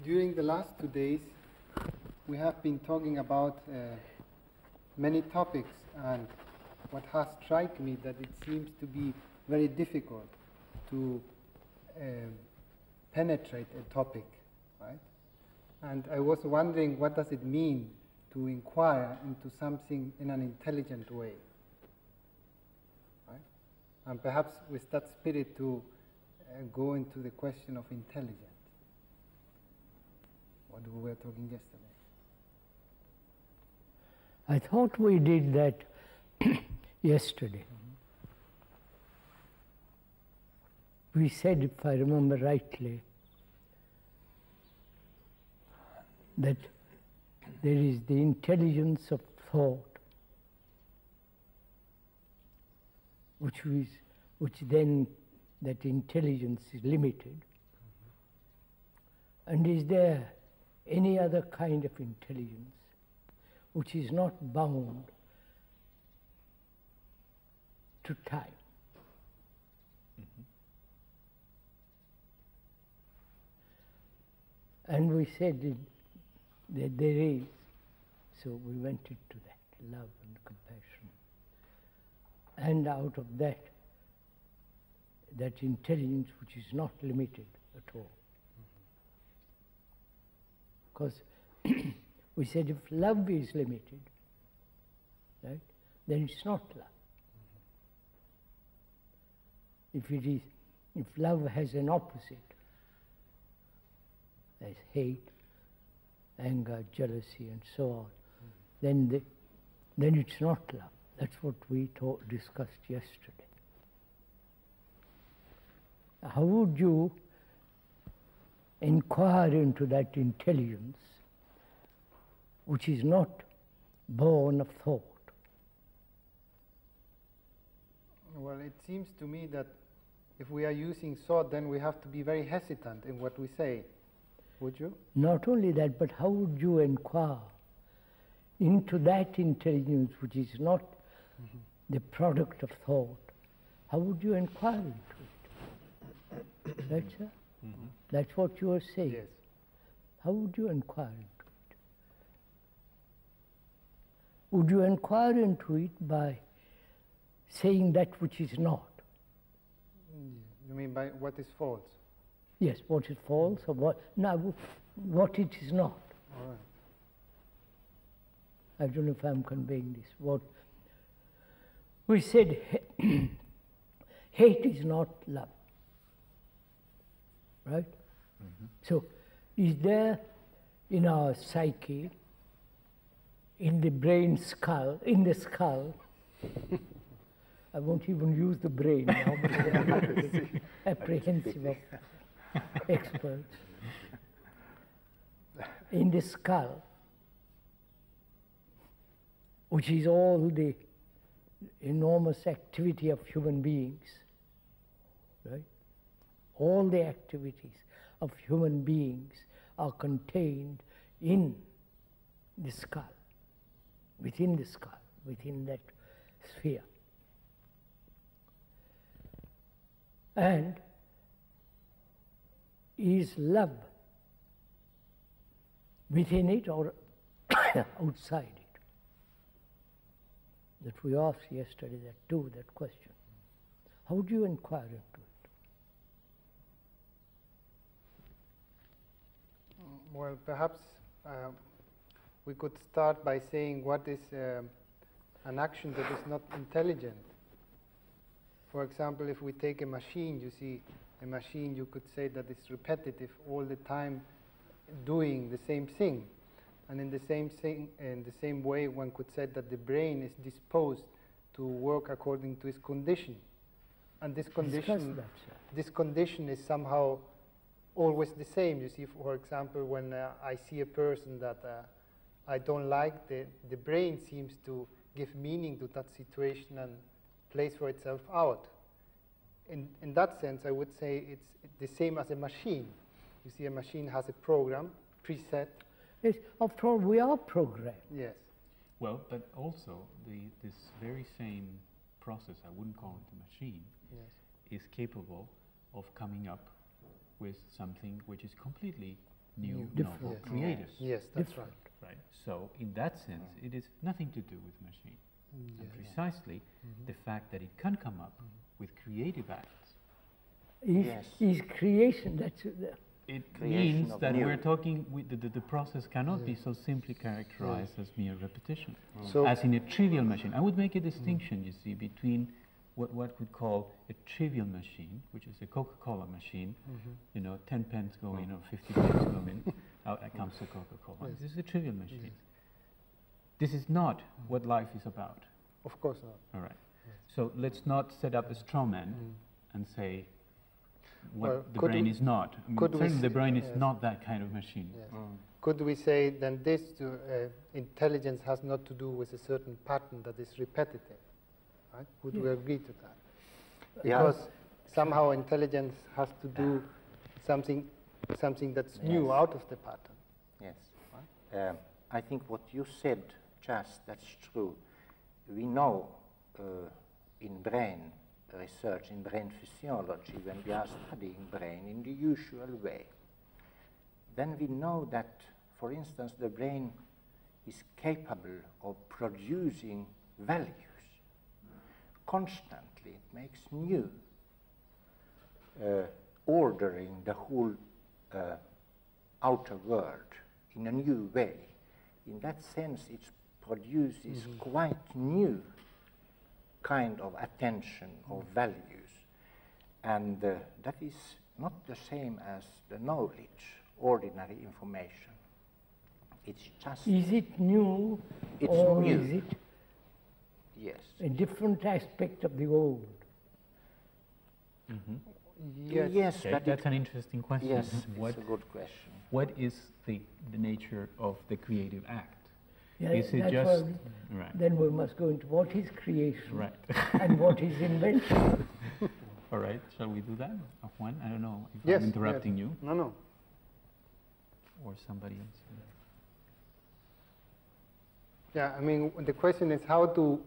During the last 2 days, we have been talking about many topics, and what has struck me that it seems to be very difficult to penetrate a topic, right? And I was wondering, what does it mean to inquire into something in an intelligent way, right? And perhaps with that spirit to go into the question of intelligence, what we were talking yesterday. I thought we did that yesterday. We said, if I remember rightly, that there is the intelligence of thought, which then that intelligence is limited. And is there any other kind of intelligence which is not bound to time? And we said that there is, so we went into that, love and compassion. And out of that, that intelligence which is not limited at all. Because we said if love is limited, right, then it's not love. If love has an opposite, there's hate, anger, jealousy, and so on, then it's not love. That's what we discussed yesterday. How would you inquire into that intelligence which is not born of thought? Well, it seems to me that if we are using thought, then we have to be very hesitant in what we say. Would you? Not only that, but how would you inquire into that intelligence which is not the product of thought? How would you inquire into it? Right, sir? That's what you are saying. Yes. How would you inquire into it? Would you inquire into it by saying that which is not? You mean by what is false? Yes, what is false or what? No, what it is not. All right. I don't know if I'm conveying this. What we said, hate is not love. Right? So, is there in our psyche, in the brain skull, in the skull, I won't even use the brain now, because I'm apprehensive of experts. In the skull, which is all the enormous activity of human beings, right? All the activities of human beings are contained in the skull, within that sphere. And is love within it or outside it? That we asked yesterday, that question. How do you inquire into it? Well, perhaps we could start by saying what is an action that is not intelligent. For example, if we take a machine, you see, a machine, you could say that it's repetitive all the time, doing the same thing. And in the same way, one could say that the brain is disposed to work according to its condition. And this condition is somehow always the same. You see, for example, when I see a person that I don't like, the brain seems to give meaning to that situation and plays for itself out. In that sense, I would say it's the same as a machine. You see, a machine has a program, preset. Yes, after all, we are programmed. Yes. Well, but also this very same process, I wouldn't call it a machine, Yes. is capable of coming up with something which is completely new, different. novel, Yes. creative. Yes, that's Different. Right. So in that sense, it is nothing to do with machine. right. And precisely the fact that it can come up with creative acts, Is creation, that's it Creation means of that new. we're talking, the process cannot be so simply characterized as mere repetition. So- as in a trivial machine. I would make a distinction, you see, between what we'd call a trivial machine, which is a Coca-Cola machine, 10 pence go in or 50 pence go in, out comes the Coca-Cola. This is a trivial machine. This is not what life is about. Of course not. All right. So let's not set up a straw man and say what Well, the could brain we- is not. I mean, could we certainly the s- brain is yes. not that kind of machine. Yes. Could we say then this intelligence has not to do with a certain pattern that is repetitive? Right? Would we agree to that? Yeah. Because somehow intelligence has to do something that's new Yes. out of the pattern. Yes. I think what you said just, that's true. We know in brain research, in brain physiology, when we are studying brain in the usual way, then we know that, for instance, the brain is capable of producing values constantly. It makes new, ordering the whole outer world in a new way. In that sense, it produces quite new kind of attention or values. And that is not the same as the knowledge, ordinary information. It's just, is it new It's or new. is it yes. a different aspect of the old? Yes. Okay, but that's an interesting question. yes, What, it's a good question. what is the nature of the creative act? Yeah, Is it that's just why right? then we must go into what is creation Right. and what is invention. All right. Shall we do that? Of one? I don't know if Yes. I'm interrupting yes. you No. or somebody else. Yeah, I mean, the question is how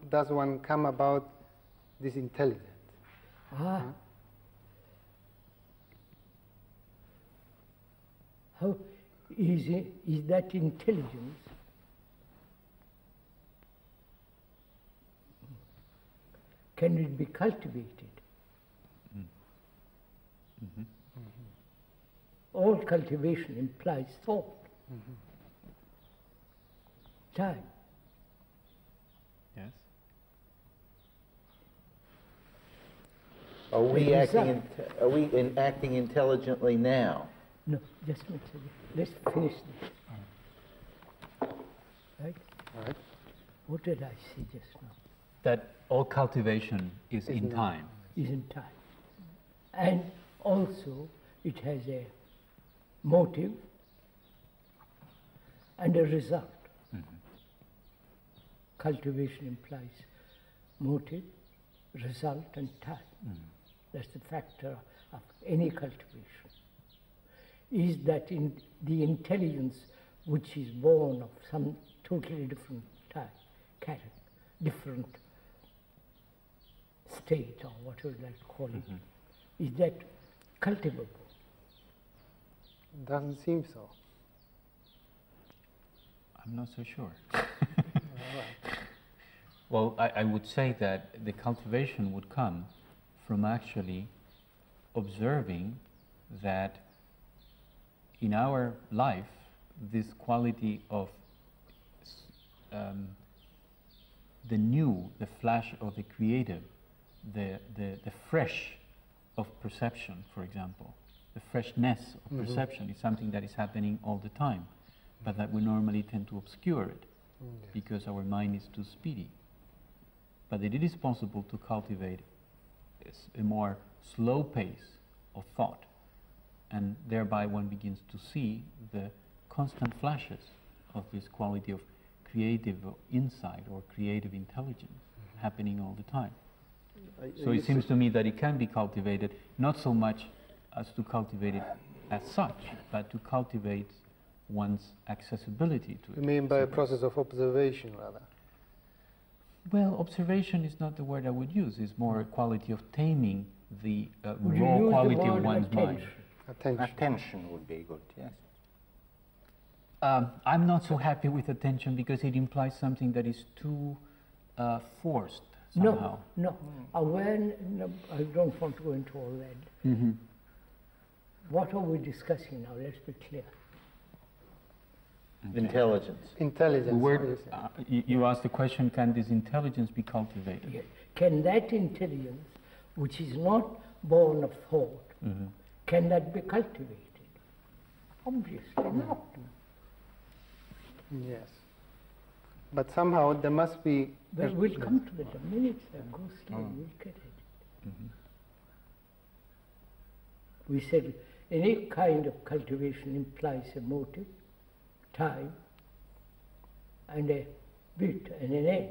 does one come about this intelligence? How is that intelligence can it be cultivated? All cultivation implies thought, time. Yes. Are we Yes, acting? sir. Are we acting intelligently now? No, just a second. Let's finish this. Right? All right. What did I say just now? That all cultivation is in now. time. Is in time. And also it has a motive and a result. Cultivation implies motive, result and time. That's the factor of any cultivation. Is that in the intelligence which is born of some totally different type, character, different state or whatever you like to call it, is that cultivable? Doesn't seem so. I'm not so sure. Well, I would say that the cultivation would come from actually observing that in our life, this quality of the new, the flash of the creative, the fresh of perception, for example, the freshness of perception is something that is happening all the time, but that we normally tend to obscure it because our mind is too speedy. But it is possible to cultivate a more slow pace of thought, and thereby one begins to see the constant flashes of this quality of creative insight or creative intelligence happening all the time. So it seems to me that it can be cultivated, not so much as to cultivate it as such, but to cultivate one's accessibility to it. You mean by a process of observation, rather? Well, observation is not the word I would use. It's more a quality of taming the Would you raw use the quality word of one's mind. attention? Attention. Attention would be good, yes. I'm not so happy with attention because it implies something that is too forced somehow. No. Awareness, no, I don't want to go into all that. Mm-hmm. What are we discussing now? Let's be clear. Okay. Intelligence. Intelligence. You asked the question, can this intelligence be cultivated? Yes. Can that intelligence, which is not born of thought, Mm-hmm. can that be cultivated? Obviously not. Yes. But somehow there must be... Well, we'll come to that a minute, sir. Go slowly, we'll get at it. Mm-hmm. We said any kind of cultivation implies a motive, time, and a bit and an end.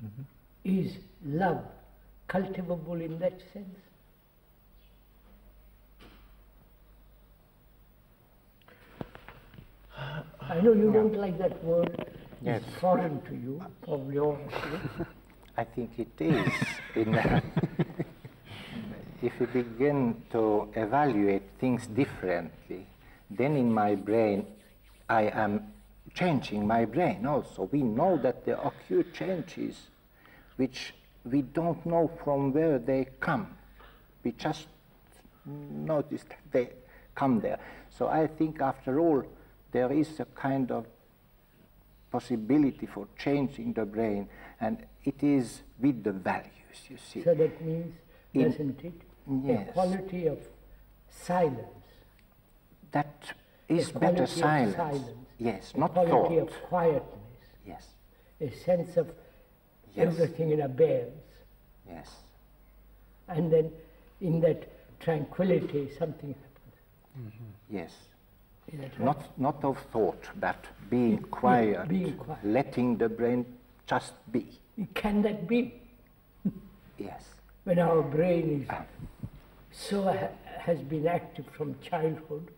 Mm-hmm. Is love cultivable in that sense? I know you don't like that word. Yes. It's foreign to you, probably all of you. I think it is. If you begin to evaluate things differently, then in my brain, I am changing my brain also. We know that there occur changes which we don't know from where they come. We just notice that they come there. So I think after all, there is a kind of possibility for changing the brain, and it is with the values, you see. So that means, doesn't it? Yes. A quality of silence. That is A better quality of silence. Yes, not quality thought. of quietness. Yes, A sense of Yes. everything in abeyance. yes, And then in that tranquility, something happens. yes. Is that right? Not of thought, but being quiet, being quiet. letting the brain just be. Can that be? Yes, When our brain is has been active from childhood,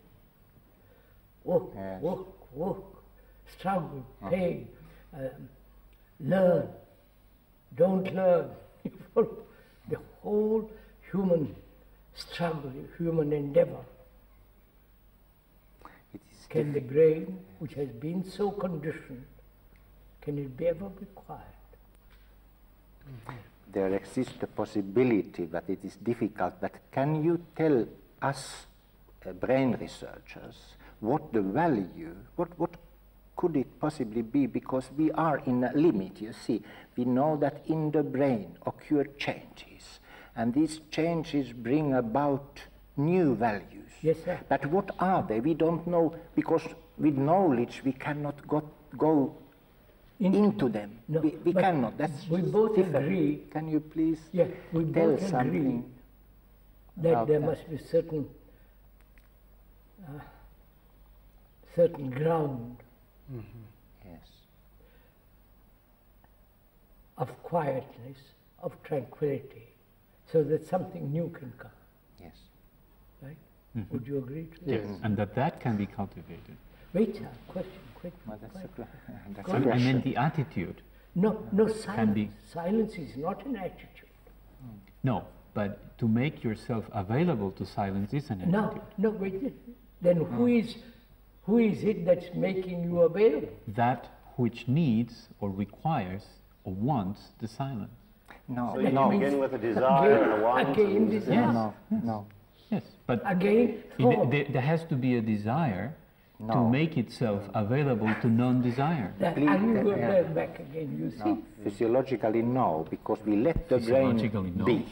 work, Yes. work, struggle, pain, learn, don't learn. The whole human struggle, human endeavor. it is. Can the brain, which has been so conditioned, can it ever be quiet? There exists a possibility, but it is difficult. But can you tell us, brain researchers, what the value, what could it possibly be? Because we are in a limit, you see. We know that in the brain occur changes, and these changes bring about new values. Yes, sir. But what are they? We don't know, because with knowledge we cannot go into them. No, we but cannot. That's we both different. agree. Can you please Yeah, we tell both agree something? that about there that? must be certain ground Yes. of quietness, of tranquility, so that something new can come, Yes. right? Mhm. Would you agree to that? Yes, and that can be cultivated. Wait, sir, question, quick. Well, that's a, quick. that's Go a ahead. I question. meant the attitude. No, be- silence. Silence is not an attitude. No, but to make yourself available to silence is an attitude. No, wait. Then who is it that's making you available? That which needs or requires or wants the silence. No, So you no, begin with a desire and a want. Again, and this Yes. no. Yes, but Again, thought. there has to be a desire to No. make itself available to non-desire. That, Please, and you go yeah. back again, you see. No. Physiologically, no, because we let the brain Physiologically, no. be.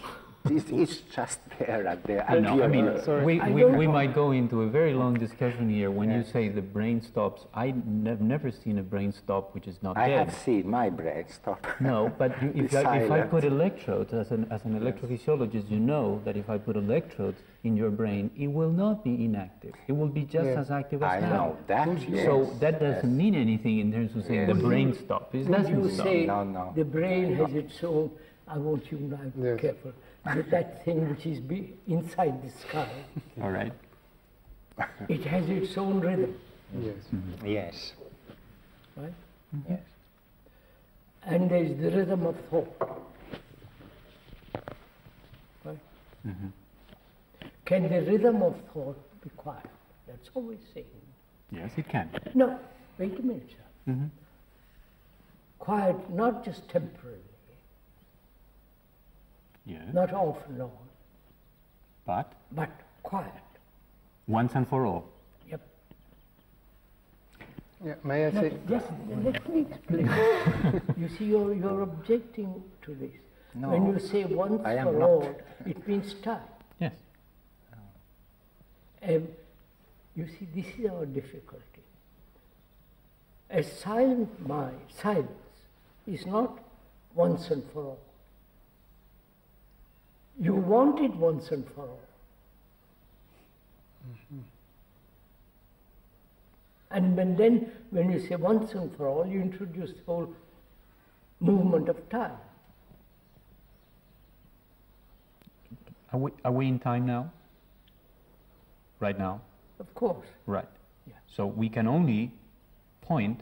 It's just there at the No, I mean, Sorry. I we don't- might go into a very long discussion here when you say the brain stops. I've never seen a brain stop which is not I dead. have seen my brain stop. No, but if Be I silent. put electrodes, as an electrophysiologist, you know that if I put electrodes in your brain, it will not be inactive. It will be just Yeah. as active as I now. know that. So yes, that doesn't yes. mean anything in terms of saying Yes. the brain stops. It When you doesn't stop. say No. the brain has its own, I want you to be Yes. careful, that thing which is inside the skull, All right. it has its own rhythm, Yes. Yes. right? Yes. And there's the rhythm of thought. Right? Can the rhythm of thought be quiet? That's all we're saying. Yes, it can. No, wait a minute, sir. Mm-hmm. Quiet, not just temporarily, Yes. not off and on, But but quiet. once and for all. Yep. Yeah, may I Now, say? just let me explain. You see, you're objecting to this. No, When you say once I am for not. all, it means time. Yes. You see, this is our difficulty. A silent mind, silence, is not once and for all. You want it once and for all. And when you say once and for all, you introduce the whole movement of time. Are we in time now? Right now? Of course. Right. Yeah. So we can only point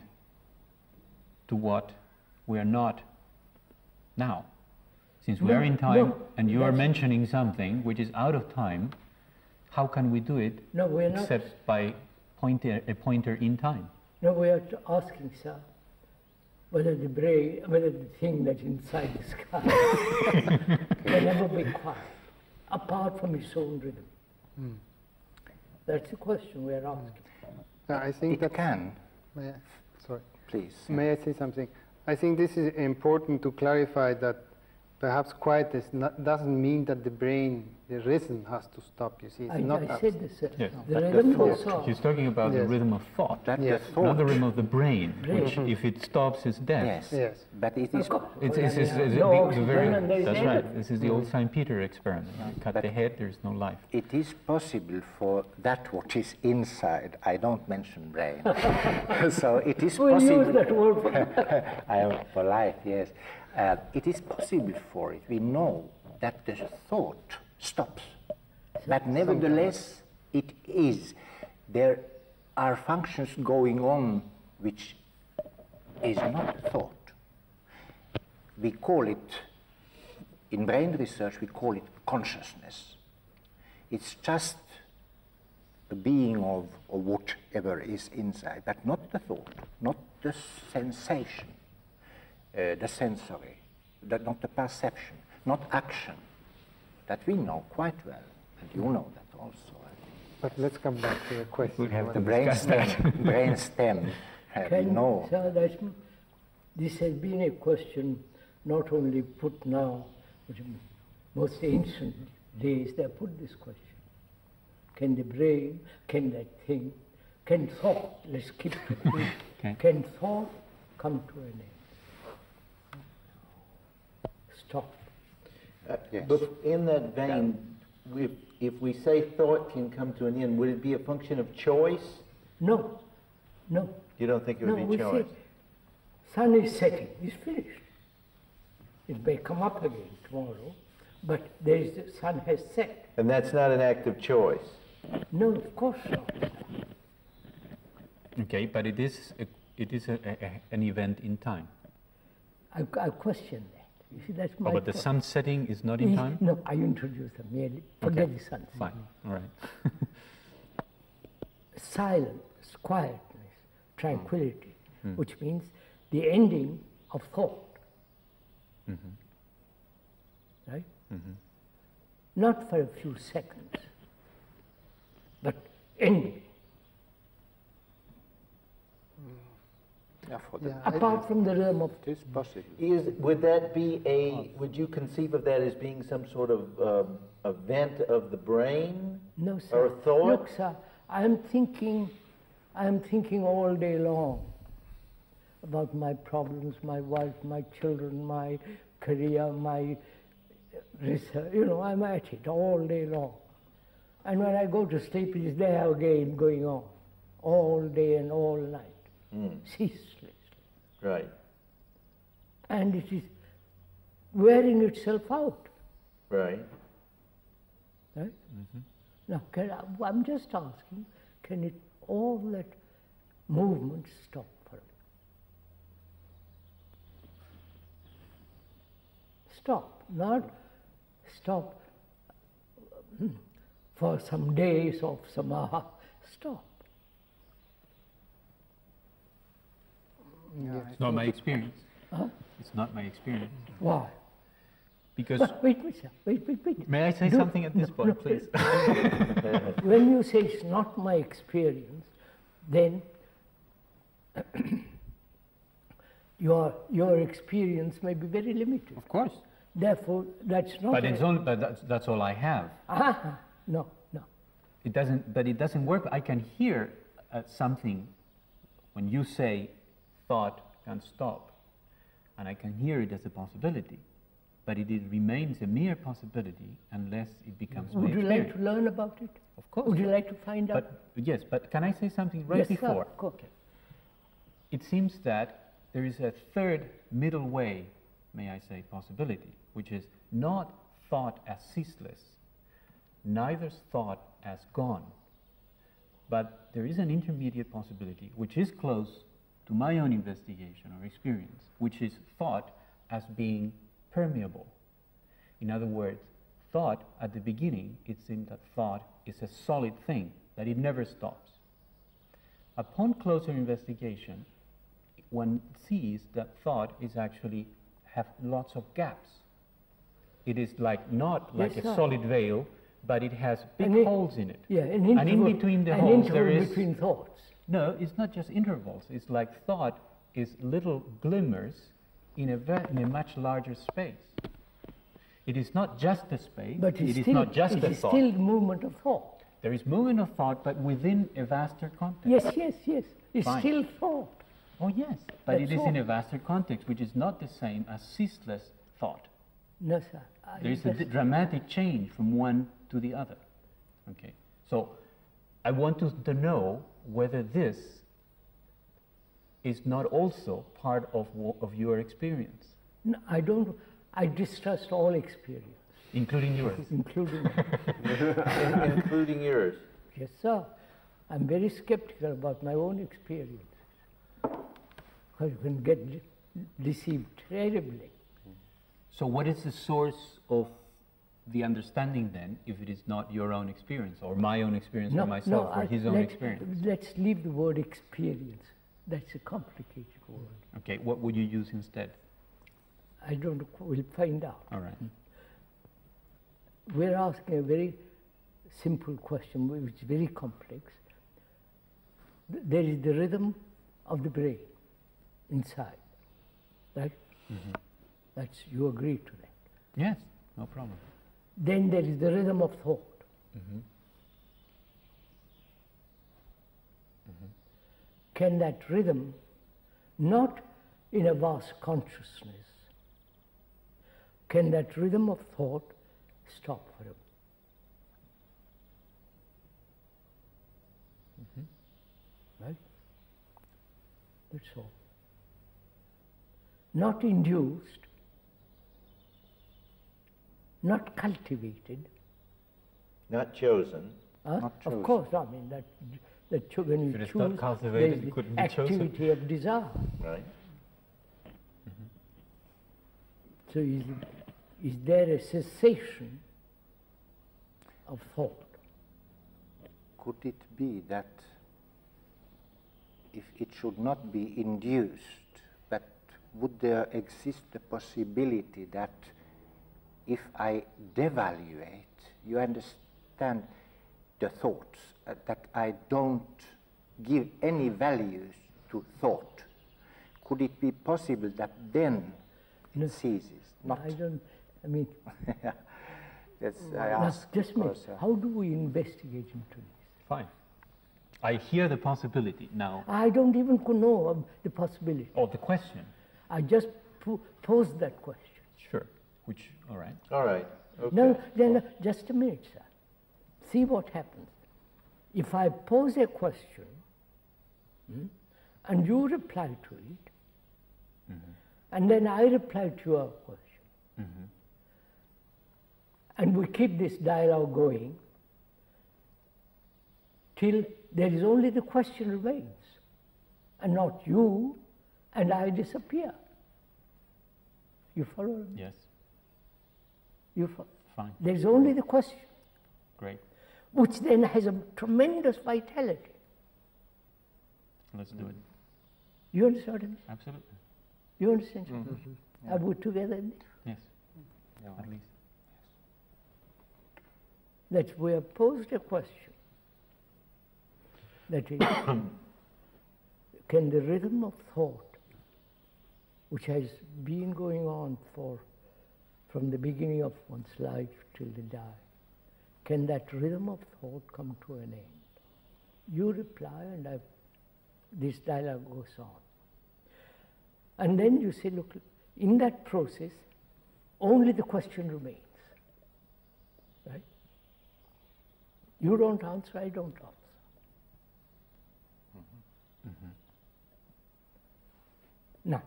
to what we are not now. Since we are in time and you are mentioning something which is out of time, how can we do it No, we're not. except by a pointer in time? No, we are asking, sir, whether the thing that's inside the sky can ever be quiet, apart from its own rhythm. That's the question we are asking. I think It that can, May I, sorry. please. May I say something? I think this is important to clarify that perhaps quietness doesn't mean that the brain, the rhythm has to stop. You see, it's not. I said this. Yes. The But the rhythm thought- goes on. He's talking about the Yes. rhythm of thought, That Yes. the thought, not the rhythm of the brain, which Brain. if it stops, is death. yes, Yes. but it is, It's No the oxygen very, and there is that's right. everything. This is the old St. Peter experiment. You cut But- the head, there's no life. it is possible for that what is inside, I don't mention brain, so it is We'll possible. use that word for I am polite, yes. It is possible for it. We know that the thought stops. But nevertheless, it is. There are functions going on which is not thought. We call it, in brain research, we call it consciousness. It's just a being of whatever is inside, but not the thought, not the sensation, the sensory, not the perception, not action. That we know quite well, and you know that also, I think. But let's come back to the question. We'll have The to brain discuss that. stem, brain stem, we know. Sir, this has been a question not only put now, but in most ancient days they have put this question. Can the brain, can that thing, can thought, let's keep to it, Okay. can thought come to an end? Stop. Yes. But in that vein, if we say thought can come to an end, would it be a function of choice? No, no. You don't think it No, would we be say choice? sun is setting, it's finished. It may come up again tomorrow, but the sun has set. And that's not an act of choice. No, of course not. Okay, but it is an event in time. I question that. You see, that's my Oh, but the point. sun setting is not in time? No, I introduce them merely. Forget Okay, the sun. Fine, all right. Silence, quietness, tranquility, which means the ending of thought. Right? Not for a few seconds, but ending. Yeah, for the, Apart from the realm of it is possible. Would that be would you conceive of that as being some sort of event of the brain? no, sir. Or thought? Look, sir, I am thinking all day long about my problems, my wife, my children, my career, my research. You know, I'm at it all day long. And when I go to sleep, it is there again going on, all day and all night, ceaselessly. Right, And it is wearing itself out. right. Right? Now, I'm just asking, can it all that movement stop for a minute? Stop, not stop for some days or some hours. stop. Yeah, It's not my experience. Huh? It's not my experience. Why? Because, Wait, sir. Wait. may I say something at this point, please? When you say it's not my experience, then your experience may be very limited. Of course. Therefore, that's not. But it's only, but that's all I have. No. It doesn't work. I can hear something when you say thought can stop, and I can hear it as a possibility, but it remains a mere possibility unless it becomes my Would you experience. like to learn about it? Of course. Would you like to find out? But yes, but can I say something right Yes, sir, before? of course. It seems that there is a third middle way, may I say, possibility, which is not thought as ceaseless, neither thought as gone, but there is an intermediate possibility which is close to my own investigation or experience, which is thought as being permeable. In other words, thought at the beginning, it seems that thought is a solid thing, that it never stops. Upon closer investigation, one sees that thought is actually have lots of gaps. It is like not like Yes, a sir. solid veil, but it has big And holes in it. Yeah, And in between the holes there is between thoughts. no. It's not just intervals. It's like thought is little glimmers in a much larger space. It is not just a space. But it is not just a thought. still movement of thought. There is movement of thought, but within a vaster context. Yes. It's Fine. still thought. Oh yes, but it That's is in all. a vaster context, which is not the same as ceaseless thought. No, sir. There is a dramatic change from one to the other. Okay, so I want to know whether this is not also part of your experience, No, I don't. I distrust all experience, including yours. including. Including yours. Yes, sir. I'm very skeptical about my own experience. Because you can get deceived terribly. So what is the source of the understanding then, if it is not your own experience, or my own experience, or myself, or his own experience? Let's leave the word experience. That's a complicated word. Okay, what would you use instead? I don't know. We'll find out. All right. We're asking a very simple question, which is very complex. There is the rhythm of the brain inside, right? Mm-hmm. That's, you agree to that. Yes, no problem. Then there is the rhythm of thought. Mm-hmm. Can that rhythm, not in a vast consciousness, can that rhythm of thought stop forever? Right? That's all. Not induced, not cultivated. Not chosen. Not Of chosen. course, I mean that when you If it is choose, not cultivated, there's it the couldn't be chosen. activity of desire. Right. So is there a cessation of thought? Could it be that if it should not be induced, but would there exist the possibility that if I devaluate, you understand the thoughts, that I don't give any values to thought, could it be possible that then No. it ceases? Not. I don't, I mean, That's, I now, ask just a minute, because, how do we investigate into this? Fine. I hear the possibility now. I don't even know of the possibility. Oh, the question. I just posed that question. Sure. Which, all right. All right. Okay. No, just a minute, sir. See what happens. If I pose a question and you reply to it, and then I reply to your question, and we keep this dialogue going till there is only the question remains, and not you and I disappear. You follow me? Yes. You follow? Fine. There is only the question. Great. which then has a tremendous vitality. Let's do it. You understand what I mean? Absolutely. You understand? Are we together? Yes. At least. That we have posed a question. That is, can the rhythm of thought, which has been going on from the beginning of one's life till they die, can that rhythm of thought come to an end? You reply, and this dialogue goes on. And then you say, look, in that process, only the question remains. Right? You don't answer, I don't answer. Now,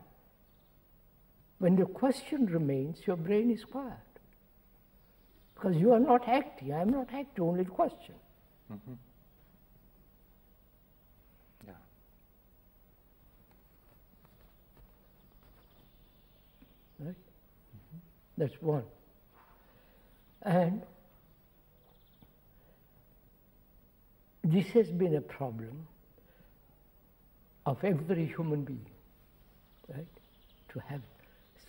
when the question remains, your brain is quiet. Because you are not acting, I am not acting, only the question. Yeah. Right? That's one. And this has been a problem of every human being, right? To have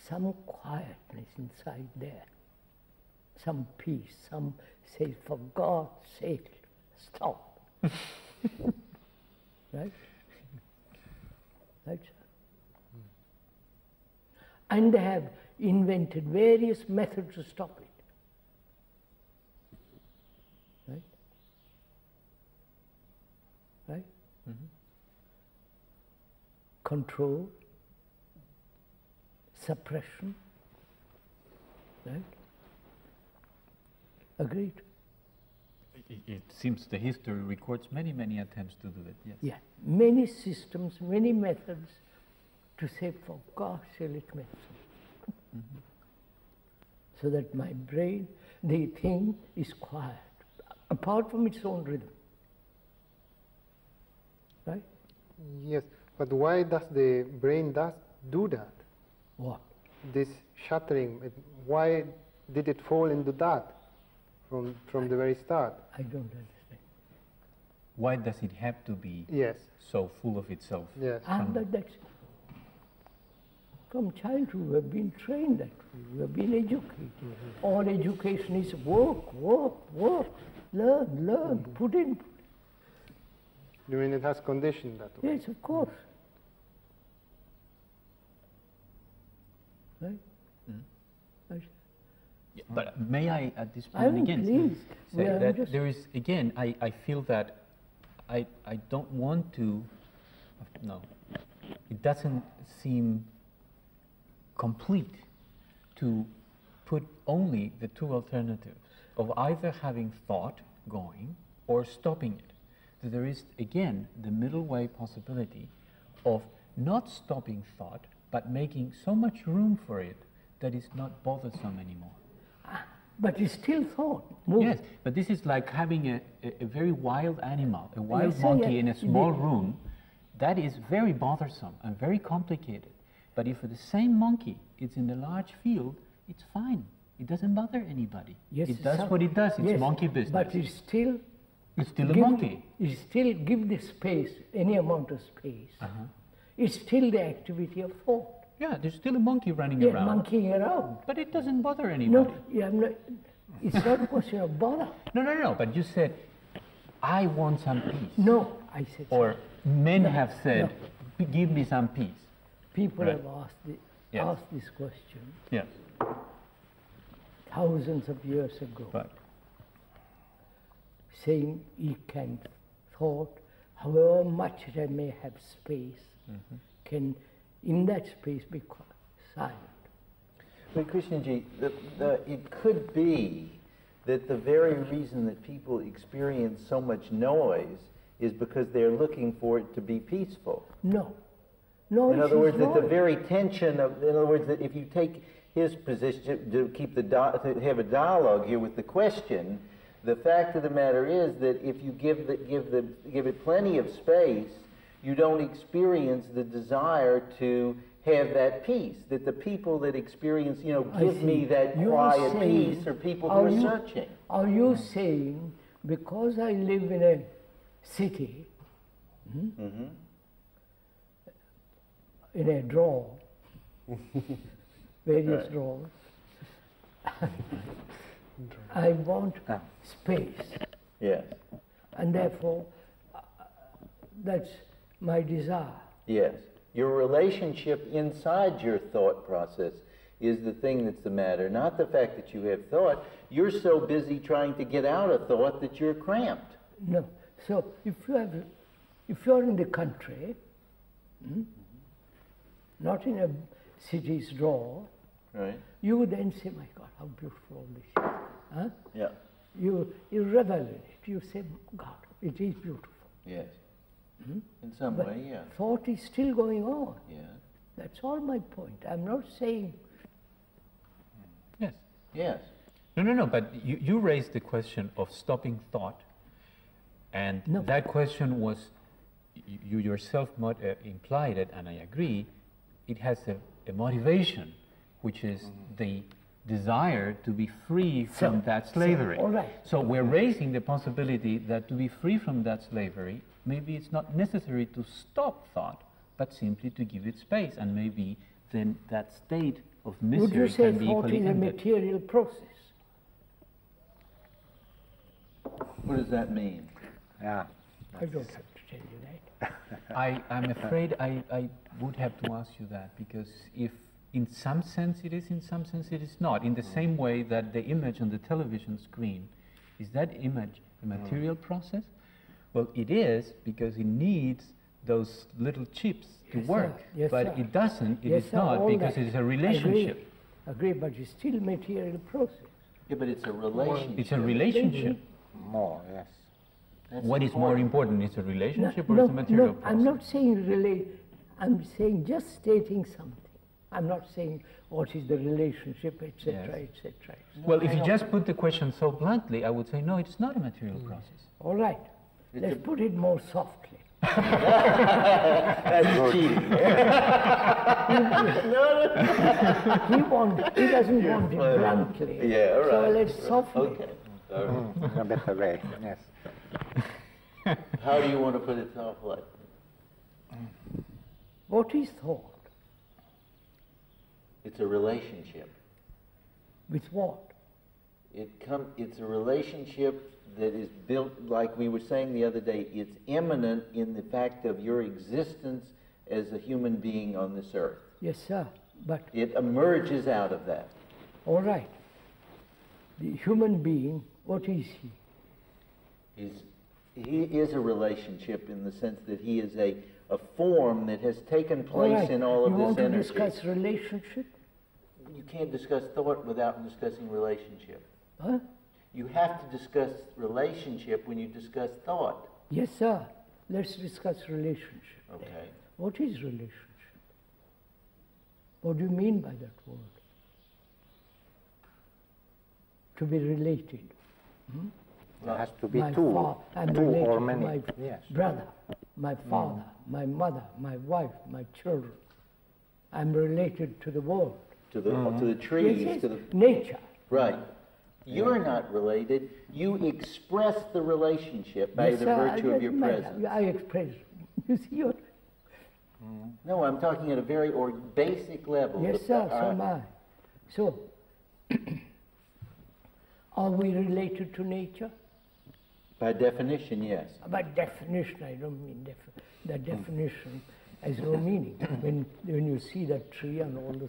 some quietness inside there, some peace, some say, for God's sake, stop. Right? Right? And they have invented various methods to stop it. Right? Right? Control, suppression, right? Agreed? It seems the history records many, many attempts to do that, yes. Yeah, many systems, many methods to say, for God's sake, let me have some. So that my brain, the thing is quiet, apart from its own rhythm. Right? Yes, but why does the brain do that? What? This shuttering, why did it fall into that from the very start? I don't understand. Why does it have to be Yes, so full of itself? yes. But that's from childhood we have been trained that way. We have been educated. All education is work, learn, put in. You mean it has conditioned that way? Yes, of course. Right? Right. Yeah, but may I, at this I point will, again, please. say Yeah, that just- there is, again, I feel that I don't want to, no, it doesn't seem complete to put only the two alternatives of either having thought going or stopping it. That there is, again, the middle way possibility of not stopping thought, but making so much room for it that it's not bothersome anymore. But it's still thought. Moving. Yes, but this is like having a very wild animal, a wild Yes, monkey yeah, in a small room. That is very bothersome and very complicated. But if the same monkey is in a large field, it's fine. It doesn't bother anybody. Yes, it does what it does. It's yes, monkey business. But it's still a monkey. You still give the space, any amount of space. It's still the activity of thought. Yeah, there's still a monkey running Yeah, around. monkeying around. But it doesn't bother anybody. No, yeah, it's not a question of bother. No. But you said, I want some peace. No, I said. Or men have said, give me some peace. People Right. have Yes. asked this question Yes. thousands of years ago, Right. saying you can thought, however much it may have space, can in that space be silent. But Krishnaji, it could be that the very reason that people experience so much noise is because they're looking for it to be peaceful. No. No, In other words, that the very tension of, in other words, that if you take his position to keep to have a dialogue here with the question, the fact of the matter is that if you give it plenty of space, you don't experience the desire to have that peace. That the people that experience, give me that quiet peace, are people who are searching. Are you saying because I live in a city, in a drawer, various drawers, I want space. Yes. And therefore, that's my desire. Yes. Your relationship inside your thought process is the thing that's the matter, not the fact that you have thought. You're so busy trying to get out of thought that you're cramped. No. So if you're in the country, not in a city's drawer, right? You would then say, "My God, how beautiful all this is!" Huh? Yeah. You revel in it. You say, "God, it is beautiful." Yes. In some But way, yeah. thought is still going on. Yeah. That's all my point. I'm not saying. Yes. Yes. No, but you raised the question of stopping thought, and that question was, you yourself implied it, and I agree, it has a motivation, which is the desire to be free from that slavery. All right. So we're raising the possibility that to be free from that slavery, maybe it's not necessary to stop thought, but simply to give it space, and maybe then that state of misery Would you say can be thought equally is a ended. material process? What does that mean? Yeah. I don't have to tell you that. I'm afraid I would have to ask you that, because if in some sense it is, in some sense it is not. In the same way that the image on the television screen, is that image a material process? Well, it is, because it needs those little chips to Yes, work. sir. Yes, but sir. it doesn't, it Yes, is sir, not, all because that. it is a relationship. Agree, but it's still a material process. Yeah, but it's a relationship. It's a relationship. More, yes. That's What is more important, is a relationship or is a material process? I'm not saying relate. I'm saying just stating something. I'm not saying what is the relationship, etc., Yes. etc. Well, if you just put the question so bluntly, I would say, no, it's not a material process. All right, let's put it more softly. That's cheating. He doesn't want it bluntly. Yeah, all right. So let's soften Okay. it. All right. In a better way, yes. How do you want to put it softly? What is thought? It's a relationship. With what? It's a relationship that is built, like we were saying the other day, it's immanent in the fact of your existence as a human being on this earth. Yes, sir. But It emerges out of that. all right. The human being, what is he? He is a relationship in the sense that he is a form that has taken place All right. in all of you this want energy. to discuss relationship? You can't discuss thought without discussing relationship. Huh? You have to discuss relationship when you discuss thought. Yes, sir. Let's discuss relationship. Okay. What is relationship? What do you mean by that word? To be related. There has to be I'm two related or to many. my Yes. brother, my father, my mother, my wife, my children. I'm related to the world. To the trees, Yes, to yes, the nature. right. You're not related. You express the relationship by Yes, the sir, virtue of your doesn't matter. presence. I express. You see what? No, I'm talking at a very basic level. Yes, sir, so am I. So, are we related to nature? By definition, yes. By definition, I don't mean the definition has no meaning. When you see that tree and all those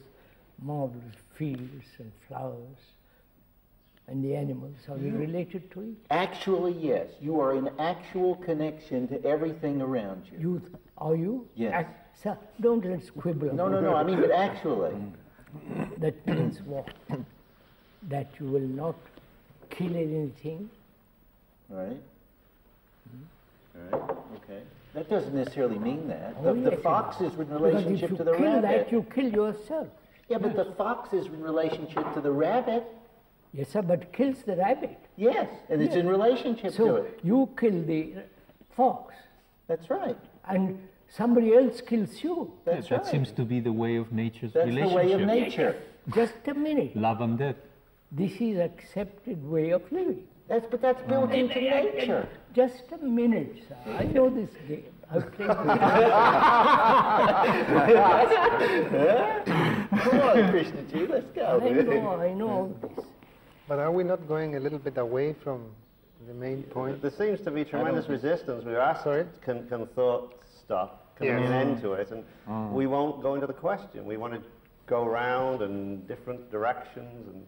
marvelous fields and flowers and the animals, are we related to it? Actually, yes. You are in actual connection to everything around you. Are you? Yes. Sir, don't let's quibble. No, about no, no. I mean, but actually. it. That means what? That you will not kill anything. Right. Right. Okay. That doesn't necessarily mean that. Oh, The yes, fox is in Because if relationship you to the kill rabbit. that, you kill yourself. Yeah, but the fox is in relationship to the rabbit. Yes, sir, but kills the rabbit. Yes, and it's in relationship to So it. you kill the fox, That's right. and somebody else kills you. That's that right. seems to be the way of nature's That's the relationship. way of nature. Just a minute. Love and death. This is accepted way of living. But that's built into nature. Just a minute, sir. I know this game. I've played this game. Come on, Krishnaji, let's go. I know this. But are we not going a little bit away from the main point? There seems to be tremendous resistance. We were asked, can thought stop? Can there be an end to it? And we won't go into the question. We want to go around in different directions, and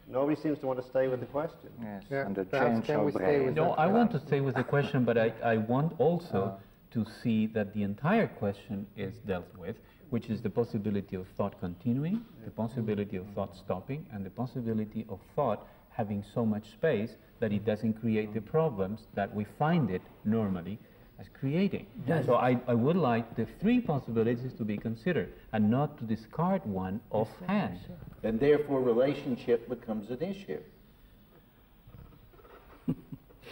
nobody seems to want to stay with the question. Yes, Yeah, and the perhaps change can we of stay brain. with No, that? I want to stay with the question, but I want also to see that the entire question is dealt with, which is the possibility of thought continuing, the possibility of thought stopping, and the possibility of thought having so much space that it doesn't create the problems that we find it normally as creating. So I would like the three possibilities to be considered and not to discard one offhand. And therefore relationship becomes an issue.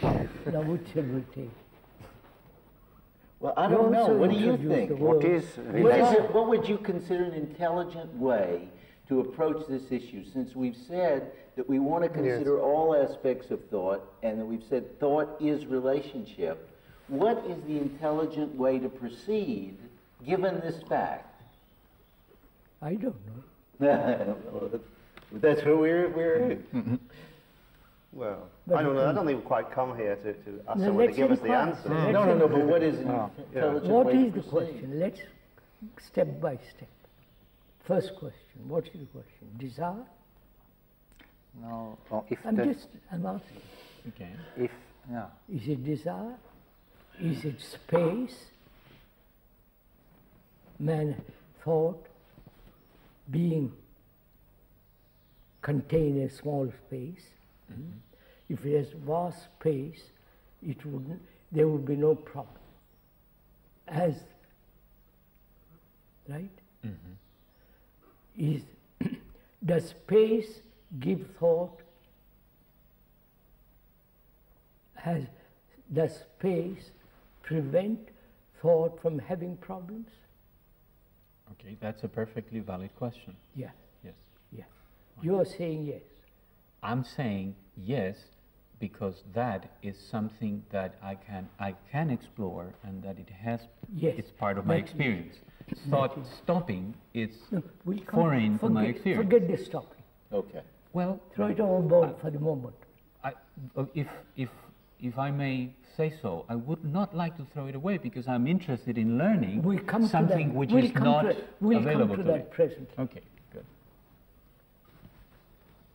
Now, which shall we take? Well, I don't know. What do you think? What is What would you consider an intelligent way to approach this issue? Since we've said that we want to consider all aspects of thought, and that we've said thought is relationship, what is the intelligent way to proceed given this fact? I don't know. That's what we're Well, But I don't know. I don't think we've quite come here to ask No, someone to let's give us have the a answer. class. No, but what is an intelligent What way is to the proceed? question? Let's step by step. First question. What is the question? Desire? No, if I'm the, asking. Okay. if no, Is it desire? Is it space? Man thought being contained in a small space. If there's vast space, there would be no problem. Right? Does space give thought? Does space prevent thought from having problems? Okay, that's a perfectly valid question. Yeah, Yes. yeah. You're saying yes. I'm saying yes because that is something that I can explore and that it has it's part of my Naturally. experience. Thought stopping is No, we'll foreign to my experience. Forget the stopping. Okay. Well, Throw it overboard for the moment. if I may say so, I would not like to throw it away because I'm interested in learning We'll come something to that. which We'll is come not to, we'll available come to to me. that presently. Okay, good.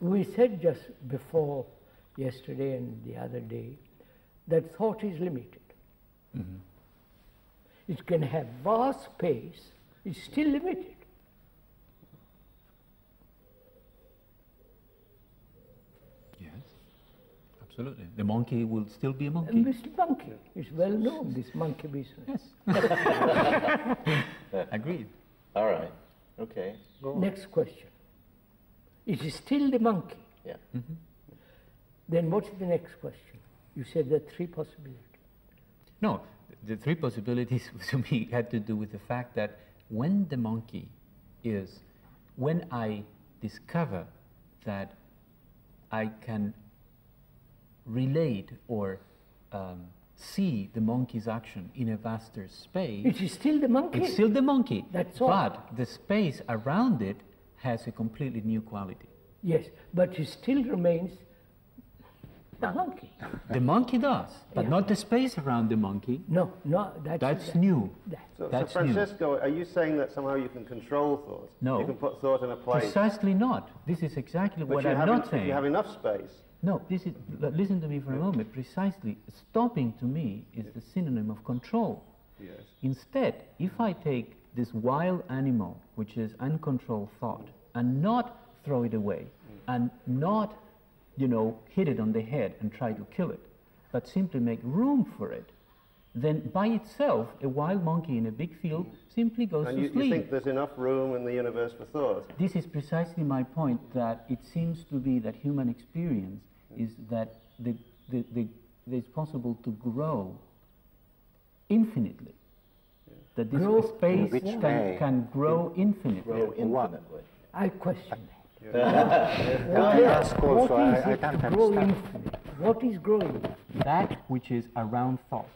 We said just before yesterday and the other day that thought is limited. It can have vast space, it's still limited. Yes, absolutely. The monkey will still be a monkey. And this monkey is well known, this monkey business. Yes. Agreed. All right. Okay. Next question. It is still the monkey. Yeah. Then what's the next question? You said there are three possibilities. No, the three possibilities to me had to do with the fact that when I discover that I can relate or see the monkey's action in a vaster space, It is still the monkey. it's still the monkey. That's all. But the space around it has a completely new quality. Yes, but it still remains the monkey. The monkey does, but Yeah. not the space around the monkey. No, That's new. So That's new. Francisco, are you saying that somehow you can control thought? No. You can put thought in a place. Precisely not. This is exactly But what you I'm have not if saying. you have enough space. No, listen to me for a moment. Precisely, stopping to me is the synonym of control. Yes. Instead, if I take this wild animal, which is uncontrolled thought, and not throw it away, and not, hit it on the head and try to kill it, but simply make room for it, then by itself, a wild monkey in a big field simply goes And to you sleep. think there's enough room in the universe for thought? This is precisely my point, that it seems to be that human experience is that it's possible to grow infinitely. That this Grow space in which way? can grow infinitely. Grow infinitely. I question that. Can I ask also? What is I it can't to grow understand. infinite? What is growing? That which is around thought.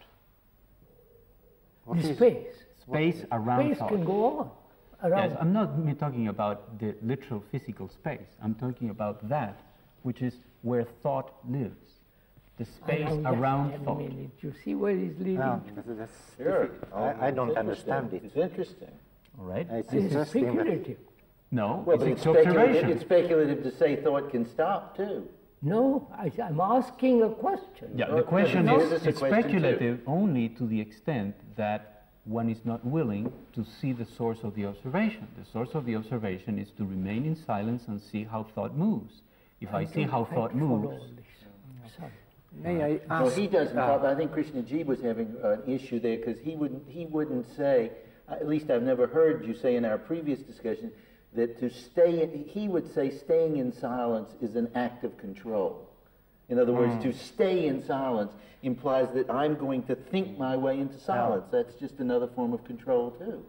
The space. Space around Space thought. can go on. Around. Yes, I'm not talking about the literal physical space. I'm talking about that which is where thought lives. The space around thought. You see where he's leading? No, to? that's Sure. I don't understand it. It's interesting. All right? It's It's interesting. But speculative. No, Well, but it's it's observation. speculative, it's speculative to say thought can stop, too. No, I'm asking a question. Yeah, the Okay, question but is, this is a it's question too. speculative only to the extent that one is not willing to see the source of the observation. The source of the observation is to remain in silence and see how thought moves. If I see don't how quite thought follow moves, all this. Sorry. may I No, ask? he doesn't. I think Krishnaji was having an issue there because he wouldn't say, at least I've never heard you say in our previous discussion, that to stay, he would say staying in silence is an act of control. In other words, to stay in silence implies that I'm going to think my way into silence. That's just another form of control too.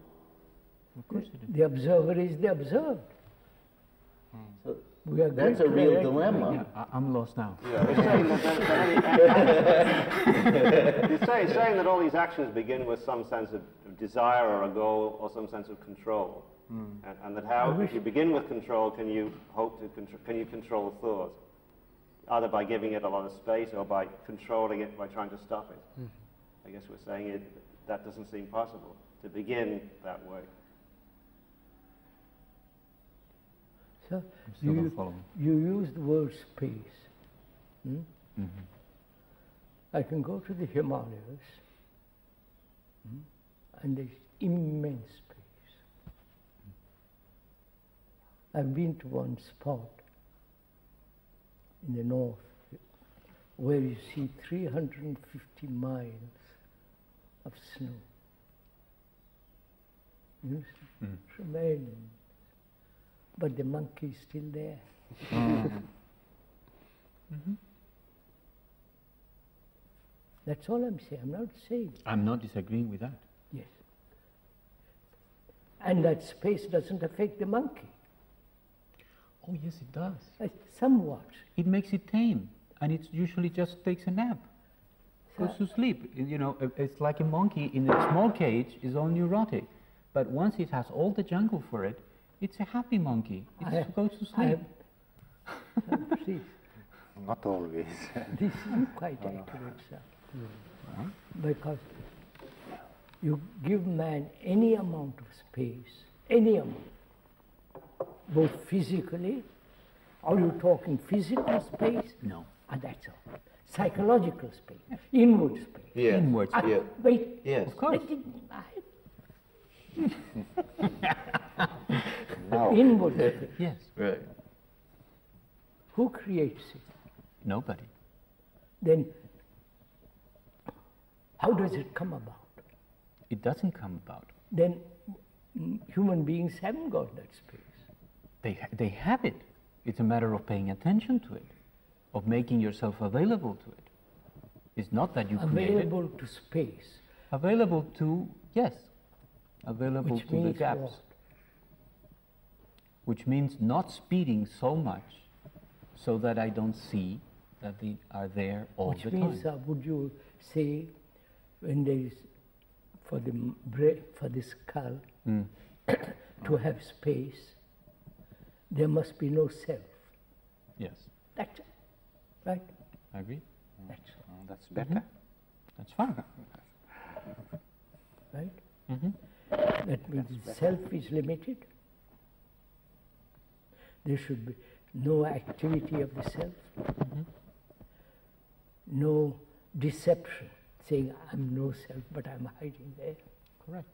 of course it is. The observer is the observed. So We are that's a going to real direct- dilemma. Yeah, I'm lost now. He's saying that all these actions begin with some sense of desire or a goal or some sense of control. And that how, if you begin with control, can you hope to can you control thought? Either by giving it a lot of space or by controlling it by trying to stop it. I guess we're saying that doesn't seem possible to begin that way. So still not following. you use the word space. I can go to the Himalayas, and there's immense space. I've been to one spot in the north where you see 350 miles of snow. You see? Tremendous. But the monkey is still there. That's all I'm saying. I'm not saying. I'm not disagreeing with that. Yes. And that space doesn't affect the monkey. Oh, yes, it does. Somewhat. It makes it tame, and it usually just takes a nap, goes to sleep. You know, it's like a monkey in a small cage is all neurotic, but once it has all the jungle for it, it's a happy monkey. It goes to sleep. Please, Not always. this isn't quite accurate, sir. Because you give man any amount of space, any amount, both physically, are you talking physical space? No. And that's all. Psychological space, inward space. Yeah. Inwards. Yeah. Wait, Yes. Of course. No. inward space. Yes. Right. Who creates it? Nobody. Then how does it come about? It doesn't come about. Then human beings haven't got that space. They have it. It's a matter of paying attention to it, of making yourself available to it. It's not that you create it. Available to space, Available to, yes, available which to the means gaps. what? Which means not speeding so much so that I don't see that they are there all Which the means, time. would you say, when there is, for the skull, to have space, there must be no self. Yes, That's right. I agree. That's That's better. That's fine. right. That means self is limited. There should be no activity of the self, no deception, saying I'm no self, but I'm hiding there. Correct.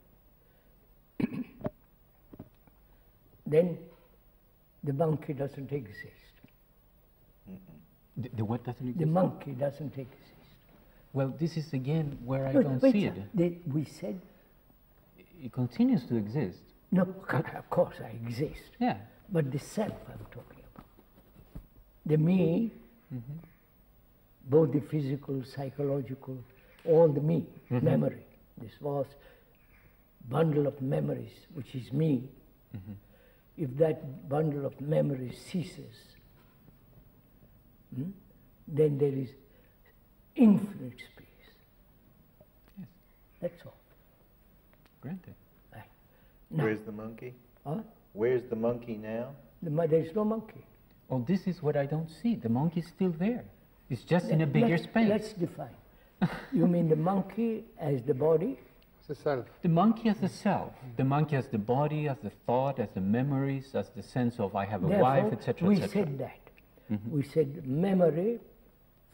Then the monkey doesn't exist. The what doesn't exist? The monkey doesn't exist. Well, this is again where I No, don't wait, see sir. it. We said, It continues to exist. no, of course I exist, Yeah. but the self I'm talking about. The me, both the physical, psychological, all the me, memory, this vast bundle of memories, which is me, if that bundle of memories ceases, then there is infinite space. Yes. That's all. Granted. Right. Now, Where's the monkey? huh? Where's the monkey now? There's no monkey. Oh, this is what I don't see. The monkey is still there. It's just in a bigger space. Let's define. You mean the monkey as the body? It's the self. The monkey has the self. The monkey has the body, has the thought, has the memories, has the sense of I have a wife, etc., we etc. said that. We said memory,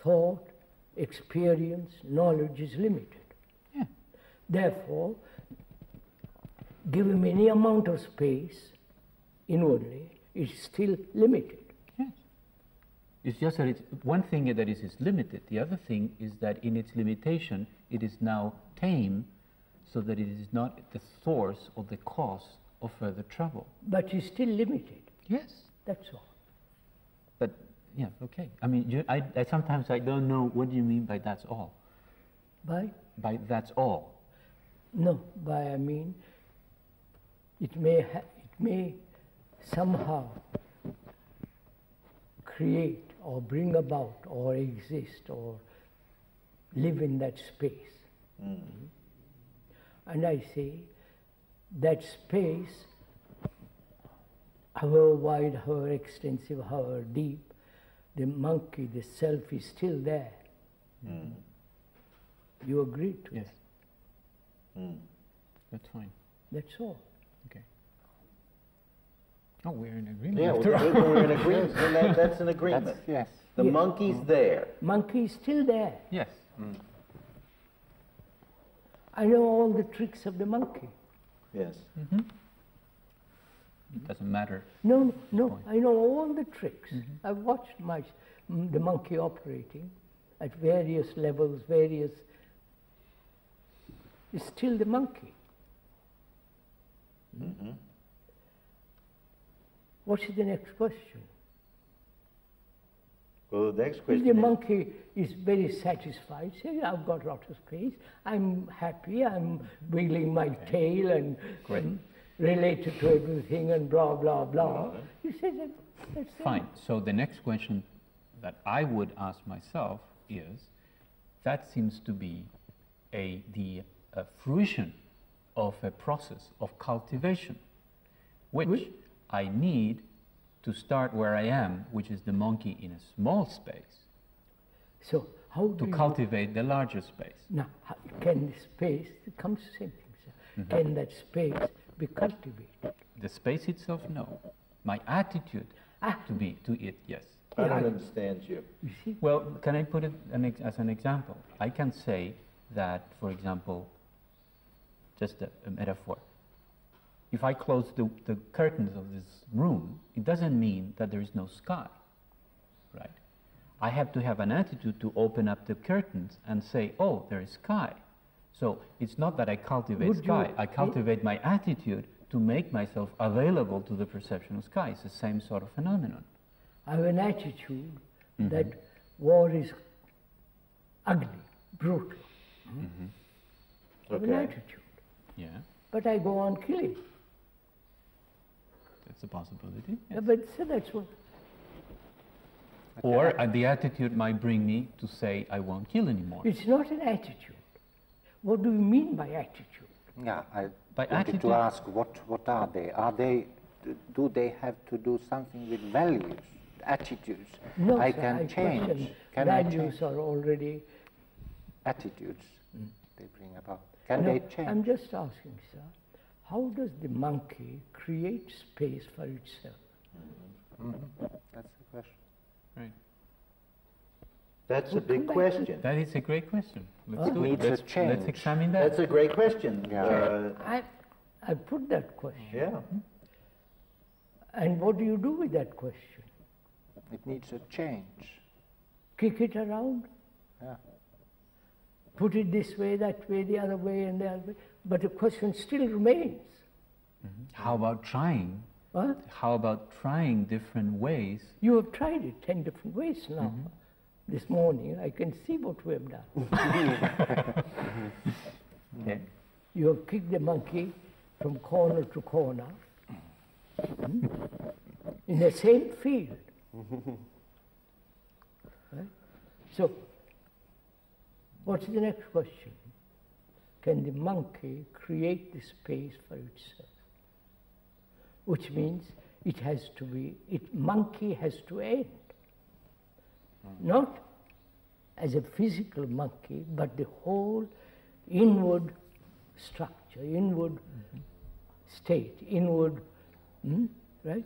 thought, experience, knowledge is limited. Yeah. Therefore, give him any amount of space inwardly, it's still limited. Yes. It's just that it's one thing that is limited. The other thing is that in its limitation, it is now tame, so that it is not the source or the cause of further trouble. But it's still limited. Yes. That's all. But yeah, okay. I mean, I sometimes I don't know what do you mean by that's all. By? By that's all. No, by I mean, it may somehow create or bring about or exist or live in that space. And I say that space, however wide, however extensive, however deep, the monkey, the self is still there. You agree to Yes. that? That's fine. That's all. Okay. Oh, we're in agreement. Yeah, after all. we're in agreement. And that's an agreement. That's, yes. The Yes. monkey's there. Monkey is still there. Yes. I know all the tricks of the monkey. Yes. It doesn't matter. No, no, point. I know all the tricks. I've watched the monkey operating at various levels, it's still the monkey. What's the next question? Well, the next If question the is, monkey is very satisfied, say, I've got lots of space, I'm happy, I'm wiggling my tail and related to everything and blah, blah, blah. You say that's Fine. So the next question that I would ask myself is, that seems to be the fruition of a process of cultivation, which I need to start where I am, which is the monkey in a small space, So how do to you cultivate the larger space. now? Can the space? It comes to the same thing, sir. Can that space be cultivated? The space itself, no. My attitude to it, yes. I don't understand you. You see? Well, can I put it as an example? I can say that, for example, just a metaphor. If I close the curtains of this room, it doesn't mean that there is no sky, right? I have to have an attitude to open up the curtains and say, oh, there is sky. So it's not that I cultivate sky, I cultivate my attitude to make myself available to the perception of sky. It's the same sort of phenomenon. I have an attitude that war is ugly, brutal. I have an attitude. Yeah, But I go on killing. that's a possibility. Yeah, Yes. but so that's what. Or the attitude might bring me to say, I won't kill anymore. It's not an attitude. What do you mean by attitude? Yeah, I By wanted attitude- to ask what are they? Do they have to do something with values, attitudes? No, I sir, can change. question Can I values change are already. attitudes they bring about? Can No, they change? I'm just asking, sir, how does the monkey create space for itself? That's the question. Right. That's a We'll big come back to question. That is a great question. Let's It do it. needs a Let's change. examine that. That's a great question. Yeah. I put that question. Yeah. And what do you do with that question? It needs a change. Kick it around? Yeah. Put it this way, that way, the other way, and the other way. But the question still remains. How about trying? What? How about trying different ways? You have tried it 10 different ways now. This morning, I can see what we have done. Okay. You have kicked the monkey from corner to corner in the same field. Right? So, What's the next question? Can the monkey create the space for itself? Which means it has to be, monkey has to end. Not as a physical monkey, but the whole inward structure, inward state, inward, right?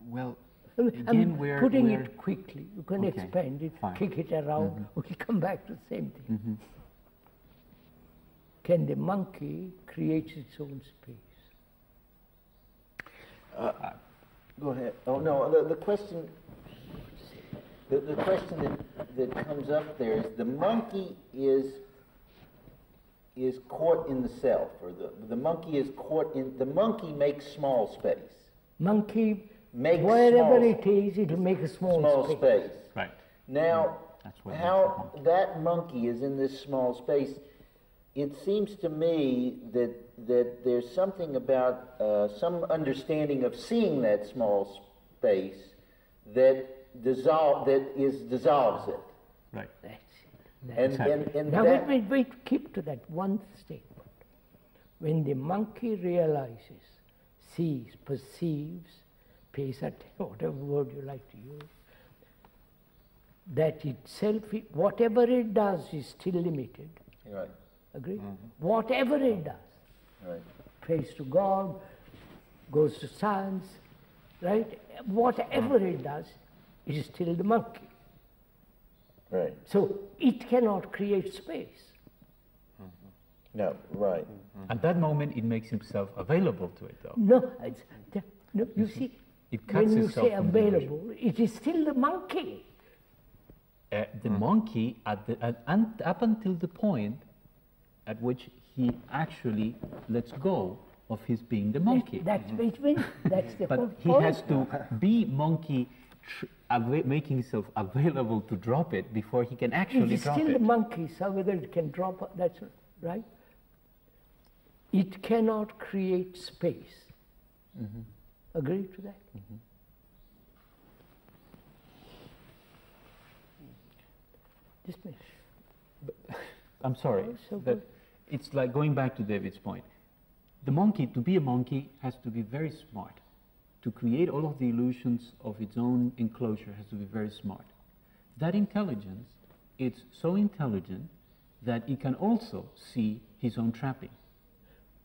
Well, I'm again, putting it quickly. You can Okay, expand it, fine. kick it around, we'll come back to the same thing. Mm-hmm. Can the monkey create its own space? Go ahead. Oh, no, the question, the question that comes up there is the monkey is caught in the self, or the monkey is caught in, the monkey makes small space. Monkey, Makes wherever small- it is, it'll make a small space. Right. Now, That's what how that monkey is in this small space, it seems to me that there's something about some understanding of seeing that small space that dissolves it. Right. And Now that, wait, keep to that one statement. When the monkey realizes, sees, perceives, pays attention, whatever word you like to use, that itself, whatever it does is still limited. right, Agree? Whatever it does, right. prays to God, goes to science, right? Whatever it does, it is still the monkey. Right. So it cannot create space. No, right. At that moment, it makes himself available to it, though. No, no, you see, It cuts when you itself say from the illusion. available, it is still the monkey. The monkey, up until the point at which he actually lets go of his being the monkey. That's the But whole he point. has to be monkey, making himself available to drop it before he can It actually is drop still it. the monkey, so whether it can drop, that's right. It cannot create space. Agree to that? Just finish. I'm sorry. Oh, so that good. it's like going back to David's point. The monkey, to be a monkey, has to be very smart. To create all of the illusions of its own enclosure has to be very smart. That intelligence, it's so intelligent that it can also see his own trapping.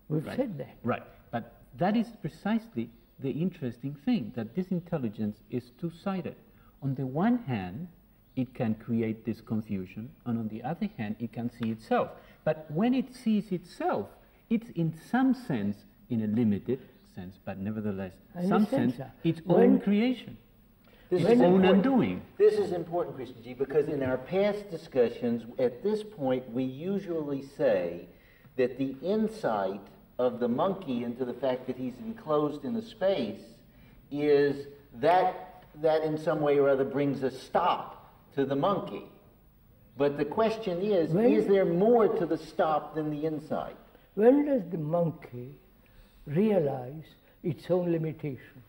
We've Right. said that. Right. But that is precisely the interesting thing, that this intelligence is two-sided. On the one hand, it can create this confusion, and on the other hand, it can see itself. But when it sees itself, it's in some sense, in a limited sense, but nevertheless, I some understand, sense, sir. its When- own creation, This its is own important. undoing. This is important, Krishna Ji, because in our past discussions, at this point, we usually say that the insight of the monkey into the fact that he's enclosed in a space is that in some way or other brings a stop to the monkey. But the question is there more to the stop than the insight? When does the monkey realize its own limitation?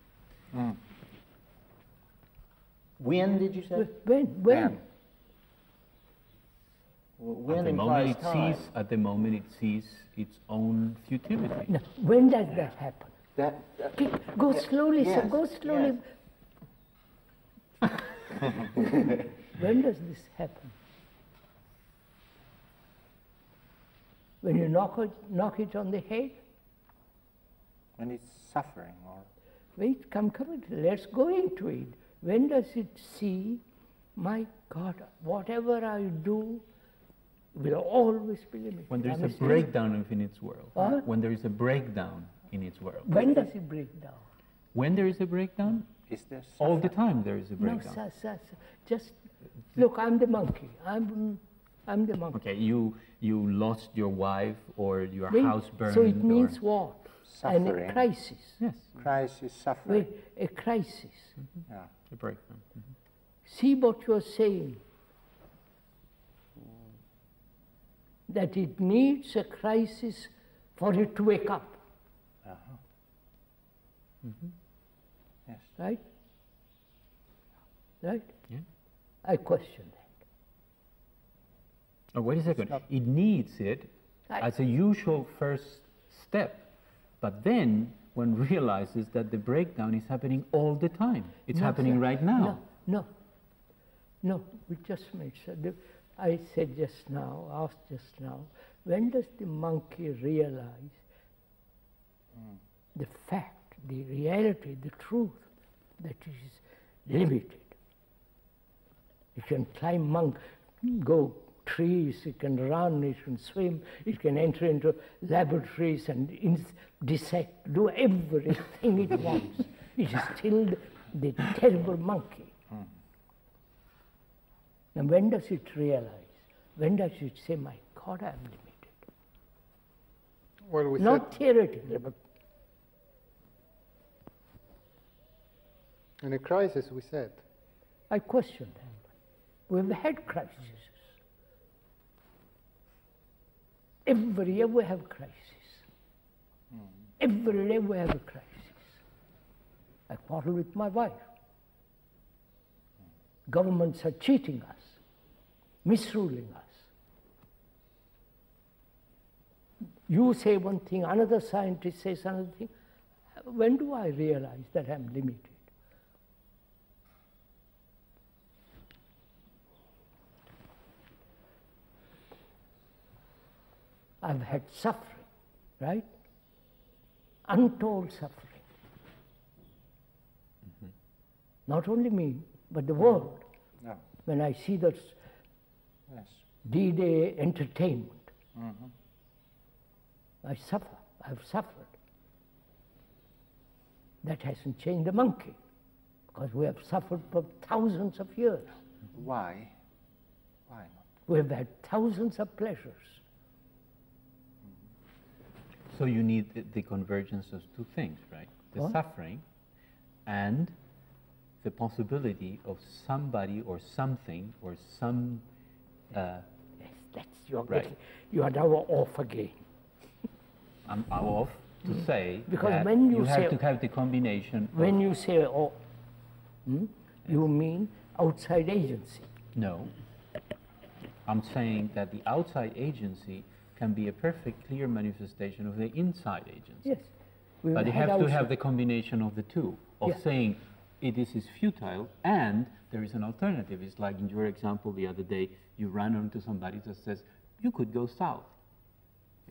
When did you say? When? Well, At when the moment implies time. at the moment it sees its own futility. No, when does that happen? That, Go slowly, sir, yes, go slowly. When does this happen? When you knock it on the head? When it's suffering, or Wait, come, let's go into it. When does it see, my God, whatever I do will always be limited? When there is I'm a still- breakdown in its world. Huh? When there is a breakdown in its world. When does it break down? When there is a breakdown, is there all the suffering? time there is a breakdown. No, sir, just look. I'm the monkey. I'm the monkey. Okay, you lost your wife or your Wait, house burned. so it or- means what? And a Suffering. crisis. Yes, Crisis, suffering. Wait, a crisis. Yeah. a breakdown. See what you're saying. That it needs a crisis for it to wake up. Yes. Right? Right? Yeah. I question that. Oh, wait a second. It needs it as a usual first step, but then one realizes that the breakdown is happening all the time. It's happening right now. No, we just made sure. I said just now, asked just now, when does the monkey realize the fact, the reality, the truth, that it is limited? It can climb go trees, it can run, it can swim, it can enter into laboratories and dissect, do everything it wants. It is still the terrible monkey. Now when does it realize? When does it say, my God, I am limited? Well, we Not theoretically, but in a crisis, we said. I question that. We've had crises. Every year we have crises. Every day we have a crisis. I quarrel with my wife. Governments are cheating us, misruling us. You say one thing, another scientist says another thing. When do I realize that I'm limited? I've had suffering, right? Untold suffering. Not only me, but the world. No. When I see that D-Day entertainment, I suffer. I've suffered. That hasn't changed the monkey, because we have suffered for thousands of years. Why? Why not? We have had thousands of pleasures. So you need the convergence of two things, right? The suffering and the possibility of somebody or something or some... Yes, that's your right. You are now off again. I'm off to say because that when you say, have to have the combination when of... you say, you mean outside agency? No. I'm saying that the outside agency can be a perfect clear manifestation of the inside agency. Yes. But you have to have the combination of the two, of saying it is futile and there is an alternative. It's like in your example the other day, you ran onto somebody that says, you could go south.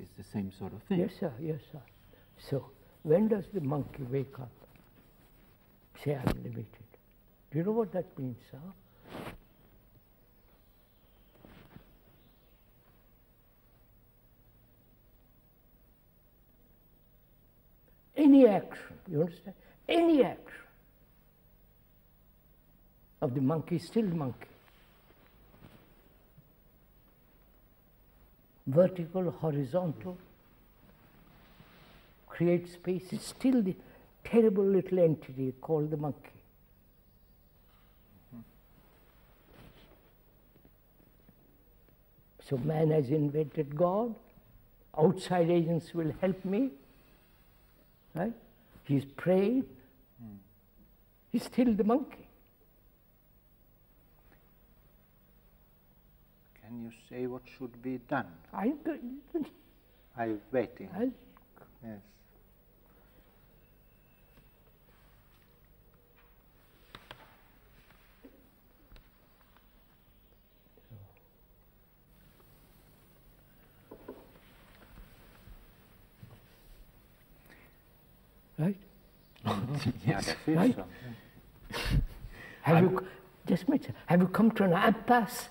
It's the same sort of thing. Yes, sir, yes, sir. So, when does the monkey wake up? Say, I'm limited. Do you know what that means, sir? Any action, you understand? Any action of the monkey is still monkey. Vertical, horizontal, create space, it's still the terrible little entity called the monkey. So man has invented God, outside agents will help me, right? He's prayed, he's still the monkey. Can you say what should be done? I'm waiting. Yes. Right? Yes. Right? So. Have you, just a minute, have you come to an impasse?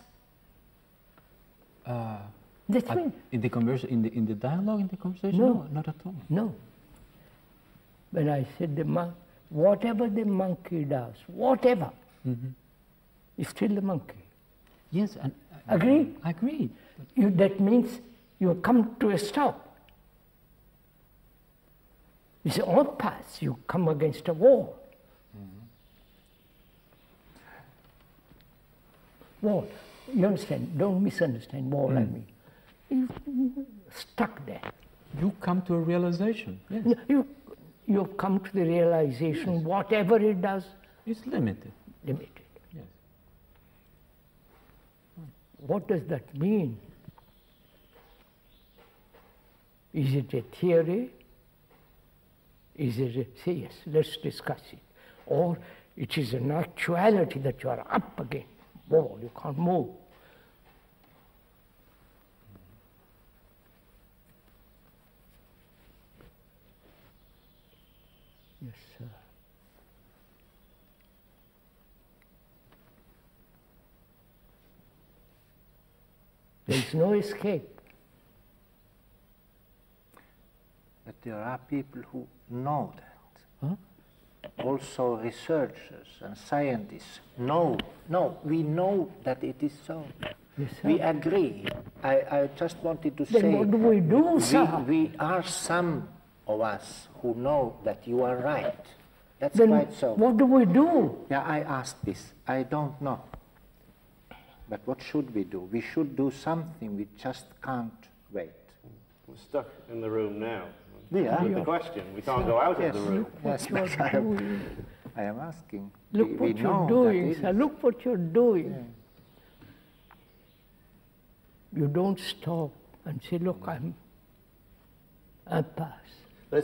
That's mean. In the in the dialogue, in the conversation? No. Not at all. No. When I said whatever the monkey does, whatever, is still the monkey. Yes, and Agreed? Agreed. That means you come to a stop. It's an impasse. You come against a wall. Wall. You understand? Don't misunderstand wall, I mean. You're stuck there. You come to a realization. Yes. You've come to the realization, whatever it does, It's limited. limited. Yes. What does that mean? Is it a theory? Is it a, say yes, let's discuss it. Or it is an actuality that you are up against wall, you can't move. Yes, sir. There is no escape. But there are people who know that. Huh? Also researchers and scientists know. No, we know that it is so. Yes, sir. We agree. I just wanted to Then say... what do we do, sir? We are some of us who know that you are right. That's Then quite so. what do we do? Yeah, I asked this. I don't know. But what should we do? We should do something. We just can't wait. We're stuck in the room now. Yeah. With the question, we can't go out of the room. Yes, What but you're doing. I am asking. Look we what know you're doing, that sir. it is. Look what you're doing. Yeah. You don't stop and say, look, I pass. I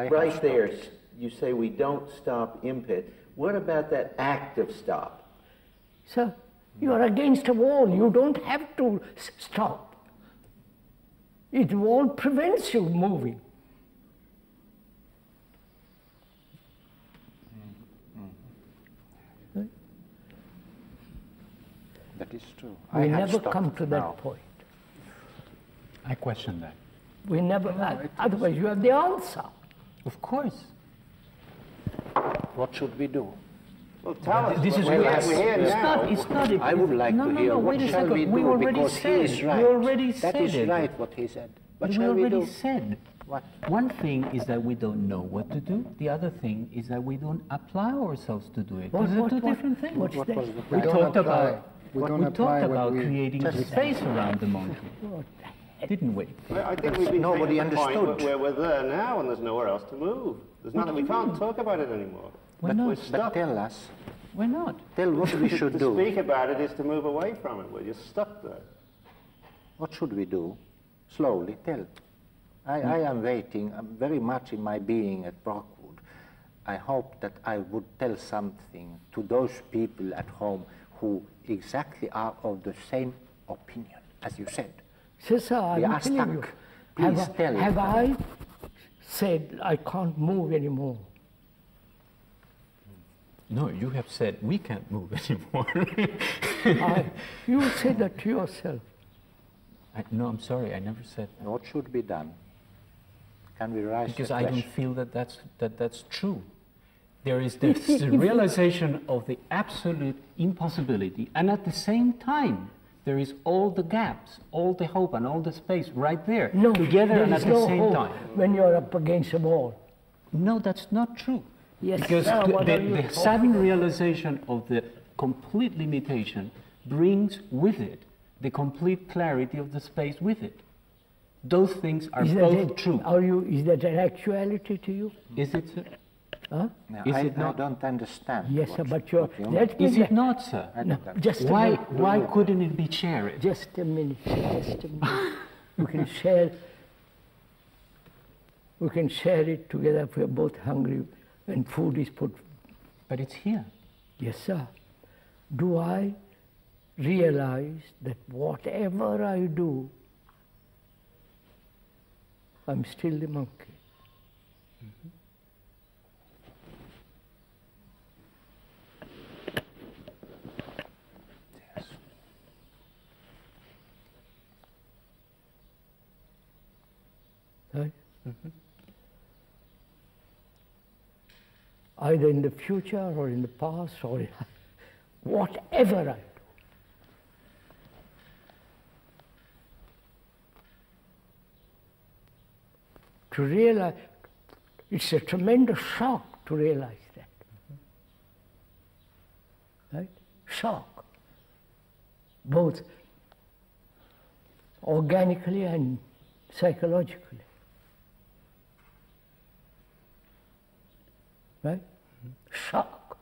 have Right there, stopped. you say we don't stop impet. What about that active stop? Sir, you are against a wall. You don't have to stop. It wall prevents you moving. That is true. We I have never stopped come to that now. point. I question that. We never, otherwise you have the answer. Of course. What should we do? Well, tell us. This is we're really- here it's now. not. It's not. I would like to hear what wait a shall second. we do, We already because said. he is right. We already That said is it. right what he said. What We shall we already do? said. What? One thing is that we don't know what to do. The other thing is that we don't apply ourselves to do it. These are two different things. what's What that? was the We don't talked apply. about. We We don't apply talked when about we creating just- space around the monkey, What the didn't we? I think we've been Nobody taking the point understood. where we're there now and there's nowhere else to move. There's nothing, we can't talk about it anymore. We're But, not. We're but stuck. tell us. We're not. Tell what we should To do. speak about it is to move away from it. We're just stuck there. What should we do? Slowly, tell. I am waiting very much in my being at Brockwood. I hope that I would tell something to those people at home who exactly are of the same opinion, as you said. Sir, We I'm are telling you. stuck. Please tell. Have I said I can't move anymore? No, you have said we can't move anymore. You said that to yourself. No, I'm sorry. I never said that. What should be done? Can we rise Because the I don't question? feel that that's true. There is this the realization of the absolute impossibility, and at the same time, there is all the gaps, all the hope, and all the space right there, No, together there and is at the no same hope time. when you're up against a wall. No, that's not true. Yes, Because sir, what are you the talking sudden realization of the complete limitation brings with it the complete clarity of the space with it. Those things are Is that both it? true. Is that an actuality to you? Is it, sir? Huh? No, Is I, it not? I don't understand. Yes, sir, but you're, what you mean. let me Is it not, sir? I No, don't understand. just a Why, minute. why couldn't it be shared? Just a minute, sir, just a minute. We can share it together if we're both hungry and food is put. But it's here. Yes, sir. Do I realize that whatever I do, I'm still the monkey? Yes. Right? Either in the future or in the past or whatever I do. To realize, it's a tremendous shock to realize that. Right? Shock. Both organically and psychologically. Right? Shock.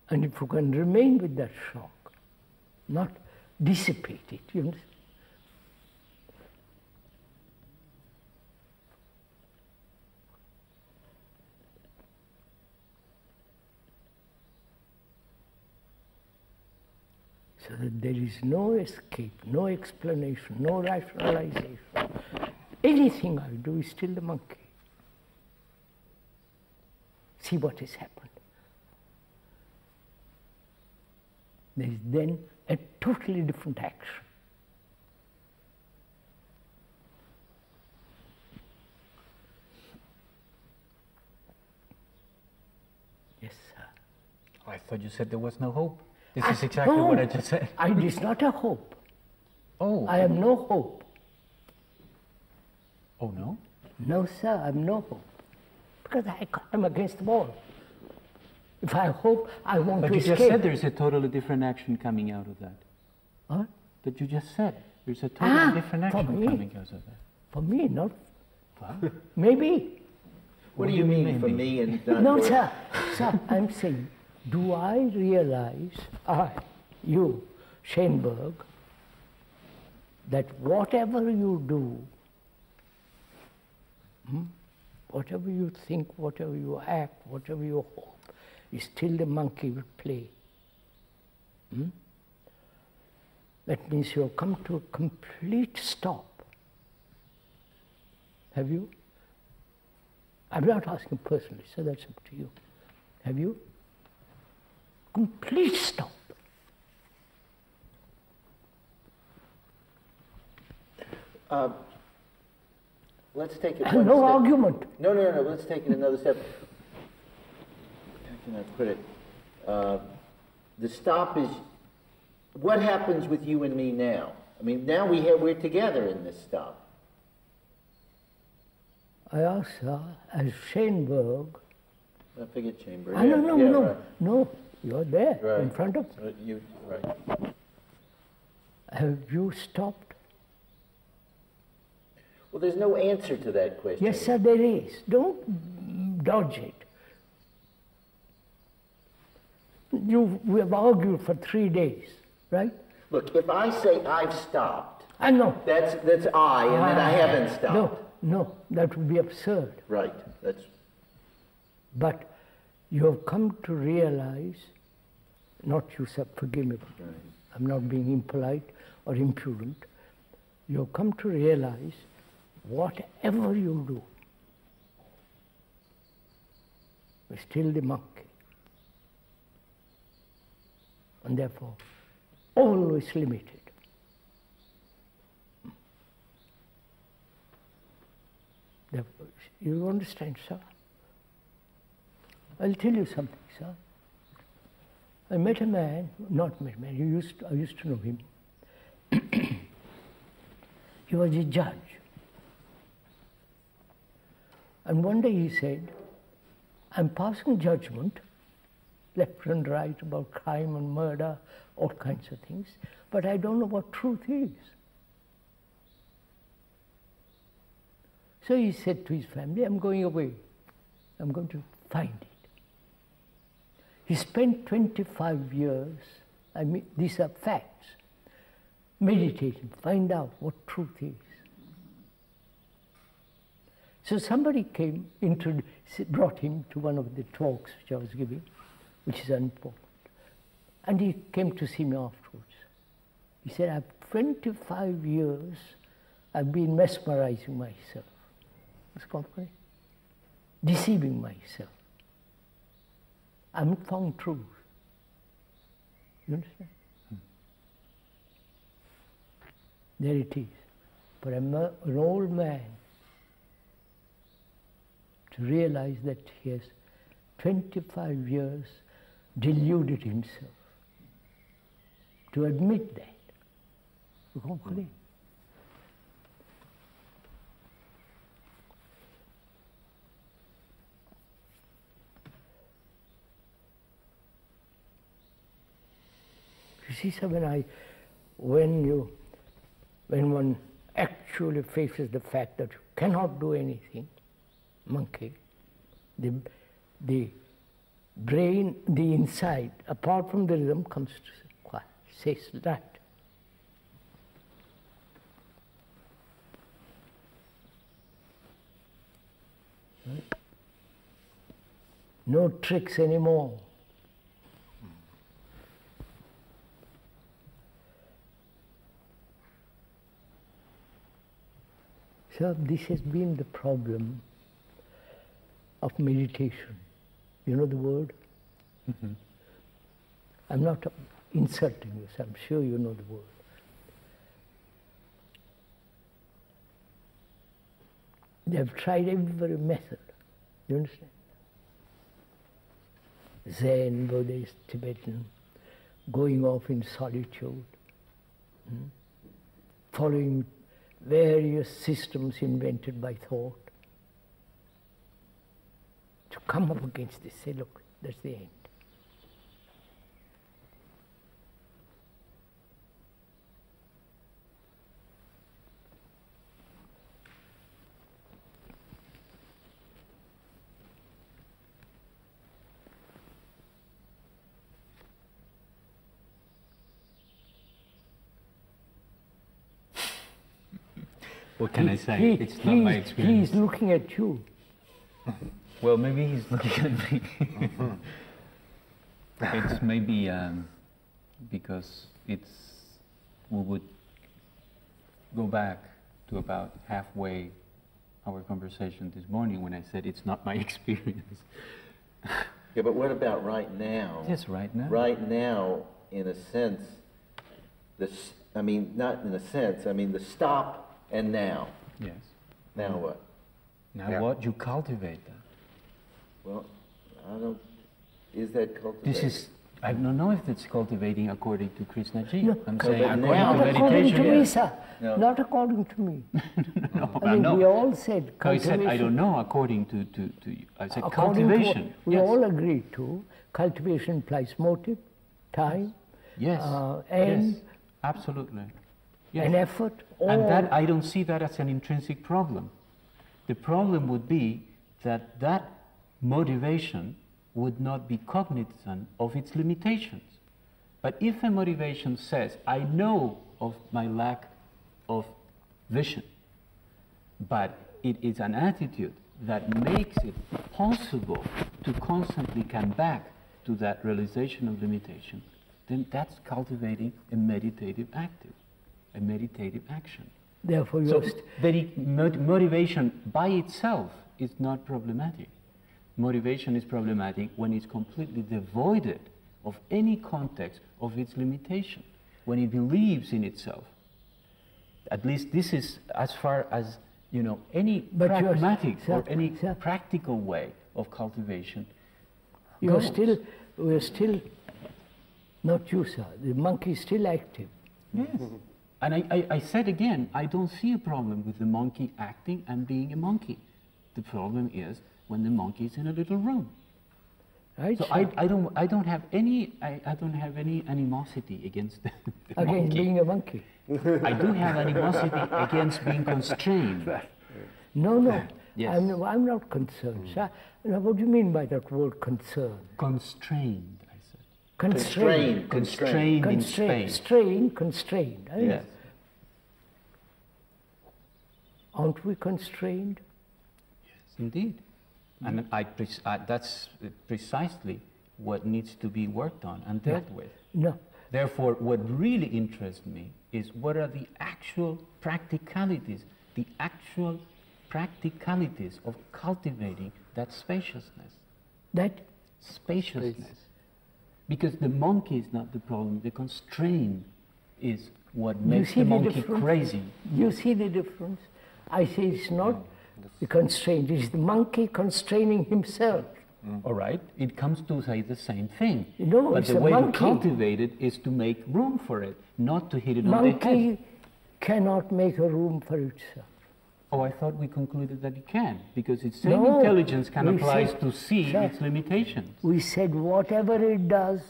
And if you can remain with that shock, not dissipate it, you understand? So that there is no escape, no explanation, no rationalization. Anything I do is still the monkey. See what has happened. There is then a totally different action. Yes, sir. I thought you said there was no hope. This is exactly what I just said. It is not a hope. Oh. I have no hope. Oh, no? No, sir, I have no hope. Because I'm against the wall. If I hope, I want but to escape. But you just said there's a totally different action coming out of that. What? But you just said there's a totally different action coming out of that. For me, not. What? Maybe. What do you mean for me and not No, for sir. Sir, I'm saying, do I realize, you, Schoenberg, that whatever you do, whatever you think, whatever you act, whatever you hope, is still the monkey will play. That means you have come to a complete stop. Have you? I'm not asking personally, so that's up to you. Have you? Complete stop. Let's take it And one no step. argument. No, let's take it another step. How can I put it? The stop is, what happens with you and me now? I mean, now we're together in this stop. I ask her, as Schoenberg, I forget Chamber. No, you're there Right. in front of me. Right. Have you stopped? Well, there's no answer to that question. Yes, sir, there is. Don't dodge it. We have argued for 3 days, right? Look, if I say I've stopped, I know. that's I, and then I haven't stopped. No, that would be absurd. Right. That's. But you have come to realize, not you, sir, forgive me, Right. I'm not being impolite or impudent. You have come to realize whatever you do is still the monkey. And therefore, always limited. Therefore, you understand, sir? I'll tell you something, sir. I met a man, not met a man, I used to know him. He was a judge. And one day he said, I'm passing judgment, left and right, about crime and murder, all kinds of things, but I don't know what truth is. So he said to his family, I'm going away. I'm going to find it. He spent 25 years, I mean, these are facts, meditating, find out what truth is. So somebody came, brought him to one of the talks which I was giving, which is unimportant. And he came to see me afterwards. He said, I've 25 years, I've been mesmerizing myself. It's company. Deceiving myself. I haven't found truth. You understand? There it is. For an old man to realize that he has 25 years deluded himself, to admit that. You comprehend? You see, sir, when one actually faces the fact that you cannot do anything, monkey, the brain, the inside, apart from the rhythm, comes to says that. No tricks anymore. So this has been the problem of meditation. You know the word? Mm-hmm. I'm not insulting you, so I'm sure you know the word. They've tried every method. You understand? Zen, Buddhist, Tibetan, going off in solitude, following various systems invented by thought, to come up against this, say, look, that's the end. What can I say? It's not my experience. He's looking at you. Well, maybe he's looking at me. It's maybe because we would go back to about halfway our conversation this morning when I said it's not my experience. Yeah, but what about right now? Yes, right now. Right now, in a sense, not in a sense, I mean the stop and now. Yes. Now what? Now what? You cultivate that. Well, is that cultivating? I don't know if it's cultivating according to Krishnaji. No, I'm saying according not to according meditation. to me, sir. No. Not according to me. No, I mean, no. we all said No, I cultivation. said, I don't know, according to you. I said According to cultivation. what we all agreed to, cultivation implies motive, time, Yes. and yes. Absolutely. Yes. an effort. And that, I don't see that as an intrinsic problem. The problem would be that motivation would not be cognizant of its limitations. But if a motivation says, I know of my lack of vision, but it is an attitude that makes it possible to constantly come back to that realization of limitation, then that's cultivating a meditative action. Therefore, So motivation by itself is not problematic. Motivation is problematic when it's completely devoid of any context of its limitation, when it believes in itself. At least this is as far as, any pragmatic or any practical way of cultivation goes. We're still, not you, sir, the monkey is still active. Yes. And I said again, I don't see a problem with the monkey acting and being a monkey. The problem is when the monkey is in a little room. Right? So I don't have any animosity against the Against monkey. being a monkey. I do have animosity against being constrained. No. Yes. I'm not concerned, sir. Now, what do you mean by that word concern? Constrained, I said. Constrained. Constrained in space. Constrained. Yes. Aren't we constrained? Yes, indeed. And that's precisely what needs to be worked on and dealt with. No. Therefore, what really interests me is what are the actual practicalities of cultivating that spaciousness. That Spaciousness. Because the monkey is not the problem, the constraint is what makes the monkey crazy. You see the difference? I say it's not the constraint, it's the monkey constraining himself. All right, it comes to say the same thing. No, but it's the a way monkey. to cultivate it is to make room for it, not to hit it on the head. Monkey cannot make a room for itself. Oh, I thought we concluded that it can, because its same No, intelligence can we apply said- to see sir, its limitations. We said whatever it does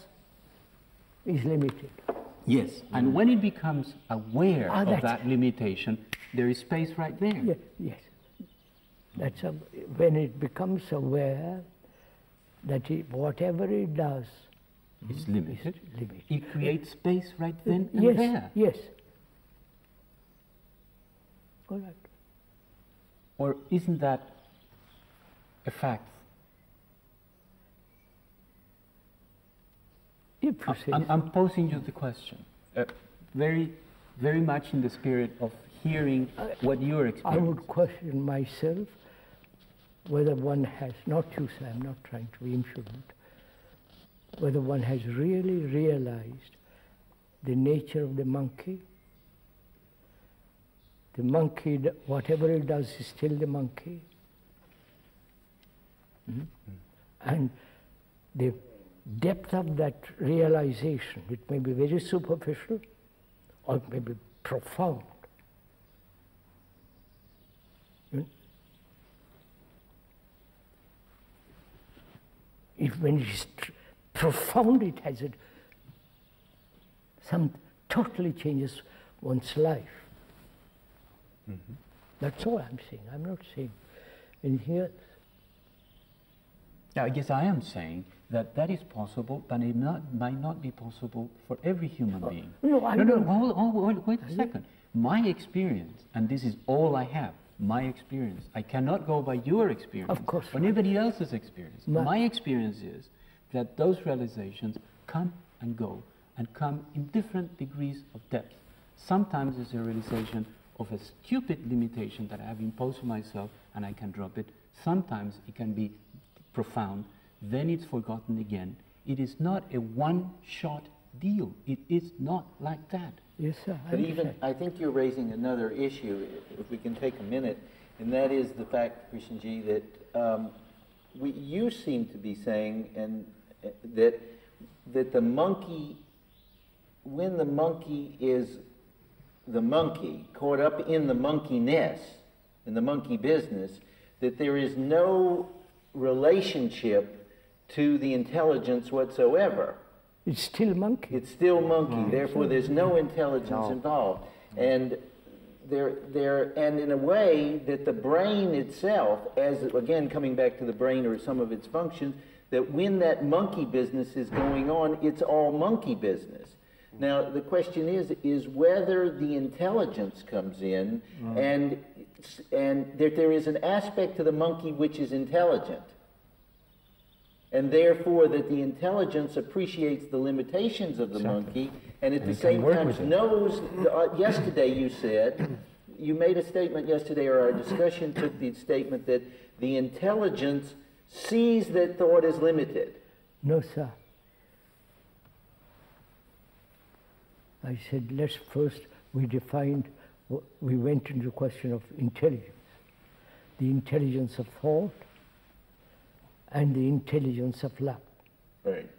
is limited. Yes, and when it becomes aware of that's- that limitation, there is space right there. Yes. When it becomes aware, that whatever it does It's limited. is limited. It creates space right then and Yes, there. yes. All right. Or isn't that a fact? If you say I'm posing you the question, very, very much in the spirit of hearing what you're I experiencing. would question myself whether one has, not you, sir, I'm not trying to be impudent, whether one has really realized the nature of the monkey. The monkey, whatever it does is still the monkey. And the depth of that realization, it may be very superficial or it may be profound. If when it is profound, it has some totally changes one's life. That's all I'm saying. I'm not saying anything else. Yeah, I guess I am saying that that is possible, but it might not be possible for every human being. No, Wait a second. My experience, and this is all I have, my experience. I cannot go by your experience. Of course or not. anybody else's experience. No. My experience is that those realizations come and go, and come in different degrees of depth. Sometimes it's a realization of a stupid limitation that I have imposed on myself and I can drop it. Sometimes it can be profound, then it's forgotten again. It is not a one-shot deal. It is not like that. Yes, sir. But even, I think you're raising another issue, if we can take a minute, and that is the fact, Krishnji, that you seem to be saying that the monkey, when the monkey is the monkey, caught up in the monkeyness, in the monkey business, that there is no relationship to the intelligence whatsoever. It's still monkey. It's still monkey. Therefore, there's no intelligence involved, and and in a way that the brain itself, as again coming back to the brain or some of its functions, that when that monkey business is going on, it's all monkey business. Now the question is whether the intelligence comes in, and that there is an aspect to the monkey which is intelligent. And therefore, that the intelligence appreciates the limitations of the monkey, and at the same time knows. Yesterday, you said, you made a statement yesterday, or our discussion took the statement that the intelligence sees that thought is limited. No, sir. I said, let's first, we went into the question of intelligence. The intelligence of thought, and the intelligence of love. Right.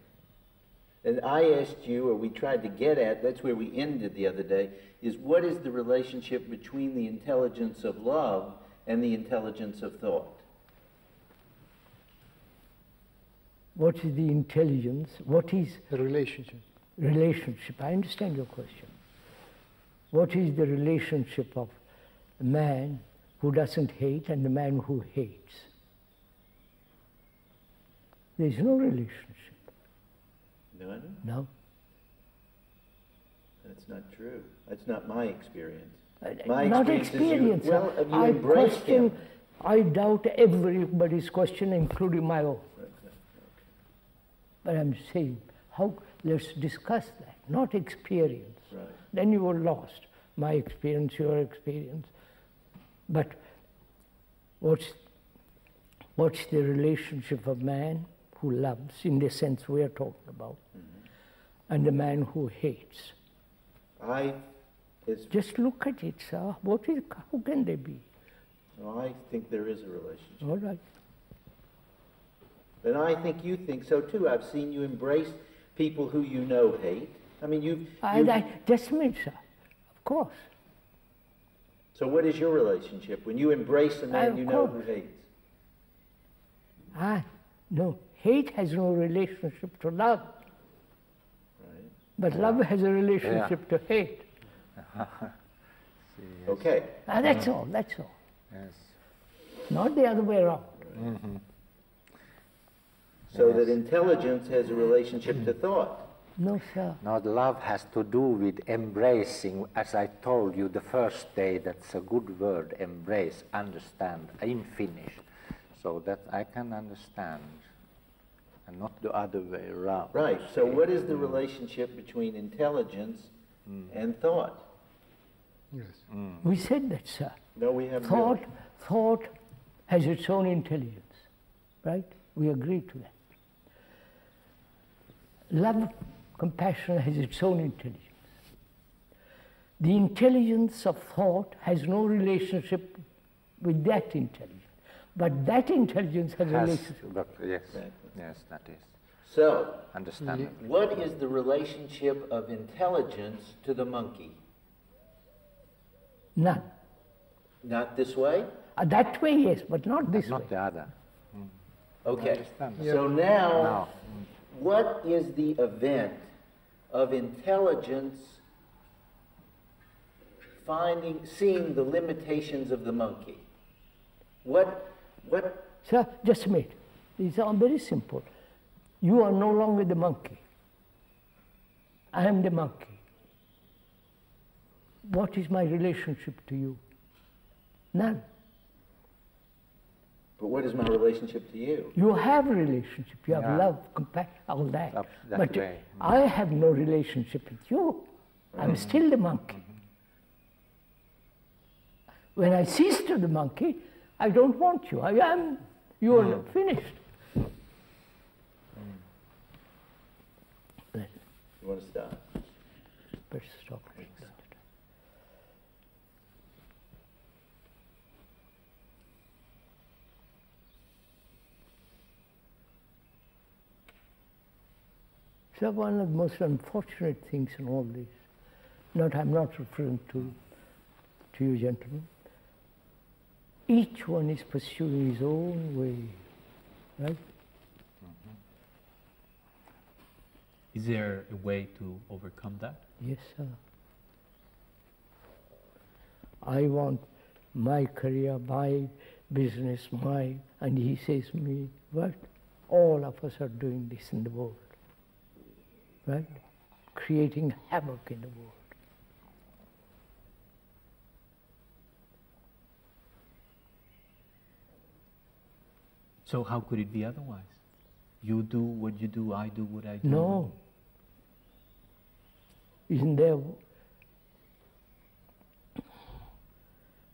And I asked you, or we tried to get at, that's where we ended the other day, is what is the relationship between the intelligence of love and the intelligence of thought? What is the intelligence? What is The relationship. relationship? I understand your question. What is the relationship of a man who doesn't hate and a man who hates? There is no relationship. None? No. That's not true. That's not my experience. Not experience. Is you I embrace question, him. I doubt everybody's question, including my own. Okay. But I'm saying, let's discuss that, not experience. Right. Then you are lost. My experience, your experience. But what's the relationship of man who loves, in the sense we are talking about, and the man who hates? Just look at it, sir. How can they be? I think there is a relationship. All right. And I think you think so too. I've seen you embrace people who you know hate. I mean, Just a minute, sir. Of course. So what is your relationship when you embrace a man you know who hates? No, hate has no relationship to love. Right. But love has a relationship to hate. Okay. That's all. Yes. Not the other way around. So that intelligence has a relationship to thought. No, sir. Now, love has to do with embracing, as I told you the first day, that's a good word, embrace, understand, in Finnish, so that I can understand, and not the other way around. Right, so what is the relationship between intelligence and thought? Yes. We said that, sir. No, we have Thought has its own intelligence, right? We agree to that. Love, compassion has its own intelligence. The intelligence of thought has no relationship with that intelligence, but that intelligence has a relationship. But yes, yes, that is. So, Understand. what is the relationship of intelligence to the monkey? None. Not this way? That way, yes, but not this way. Not the other. Okay. Understand. So now, what is the event of intelligence seeing the limitations of the monkey? What? Sir, just a minute. These are very simple. You are no longer the monkey. I am the monkey. What is my relationship to you? None. But what is my relationship to you? You have a relationship. You have love, compassion, all that. But way. I have no relationship with you. I'm still the monkey. When I cease to the monkey, I don't want you. I am. You are finished. You want to stop? Better stop. So one of the most unfortunate things in all this, I'm not referring to you gentlemen, each one is pursuing his own way, right? Is there a way to overcome that? Yes, sir. I want my career, my business, and he says to me, what? All of us are doing this in the world. Right? Creating havoc in the world. So how could it be otherwise? You do what you do, I do what I do. No. Isn't there?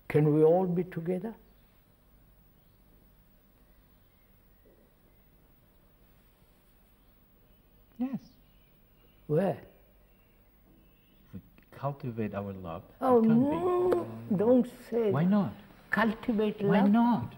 Can we all be together? Yes. Where? If we cultivate our love, Oh, it can no, don't say Why that. not? Cultivate Why love. not?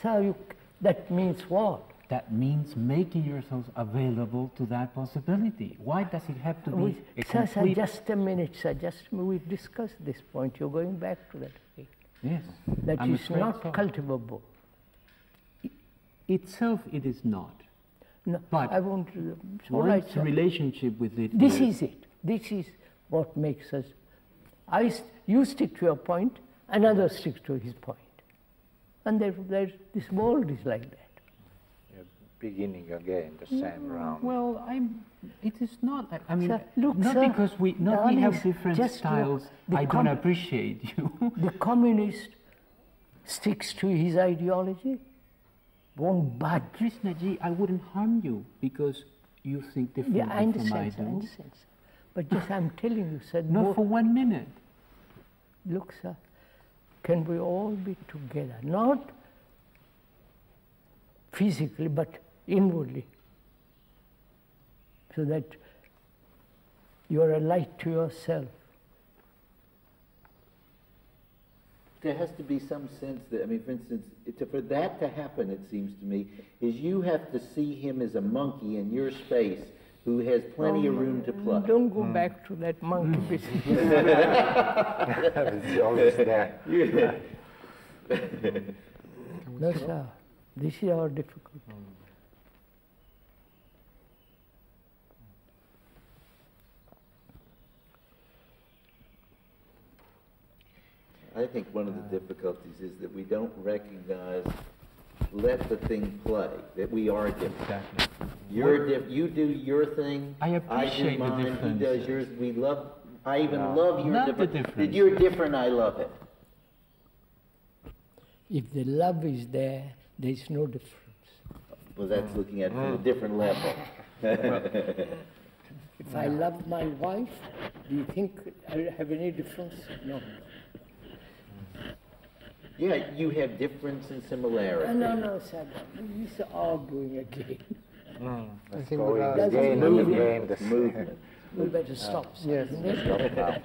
So that means what? That means making yourselves available to that possibility. Why does it have to be a Sir, complete... just a minute, sir. We've discussed this point. You're going back to that again. Yes. That I'm is afraid not so. cultivable. Itself, it is not. No, But I won't. All right, one's sir. relationship with it This is it. This is what makes us. You stick to your point, another sticks to his point. And this world is like that. You're beginning again the same round. Well, it is not. I mean, Sir, look, not sir, because we have different just styles. look, I don't appreciate you. The communist sticks to his ideology, won't budge. Krishnaji, I wouldn't harm you because you think differently Yeah, I from I understand, sir, I do. understand, sir. But just I'm telling you, sir. Not for 1 minute. Look, sir, can we all be together? Not physically, but inwardly. So that you are a light to yourself. There has to be some sense that, I mean, for instance, for that to happen, it seems to me, is you have to see him as a monkey in your space who has plenty of room to play. Don't go back to that monkey business. It's always there. No, sir. This is our difficulty. I think one of the difficulties is that we don't recognize let the thing play, that we are different. Exactly. You do your thing, I appreciate do mine, the he difference. does yours, we love, I even love your Not the different. difference. You're different, I love it. If the love is there, there's no difference. Well, that's looking at it from a different level. If I love my wife, do you think I have any difference? No. Yeah, you have difference and similarity. No, Sadhu. He's arguing again. I think Going we'll the ask- game, Doesn't the move. game, the We better stop. Yes. Sadhu. stop now.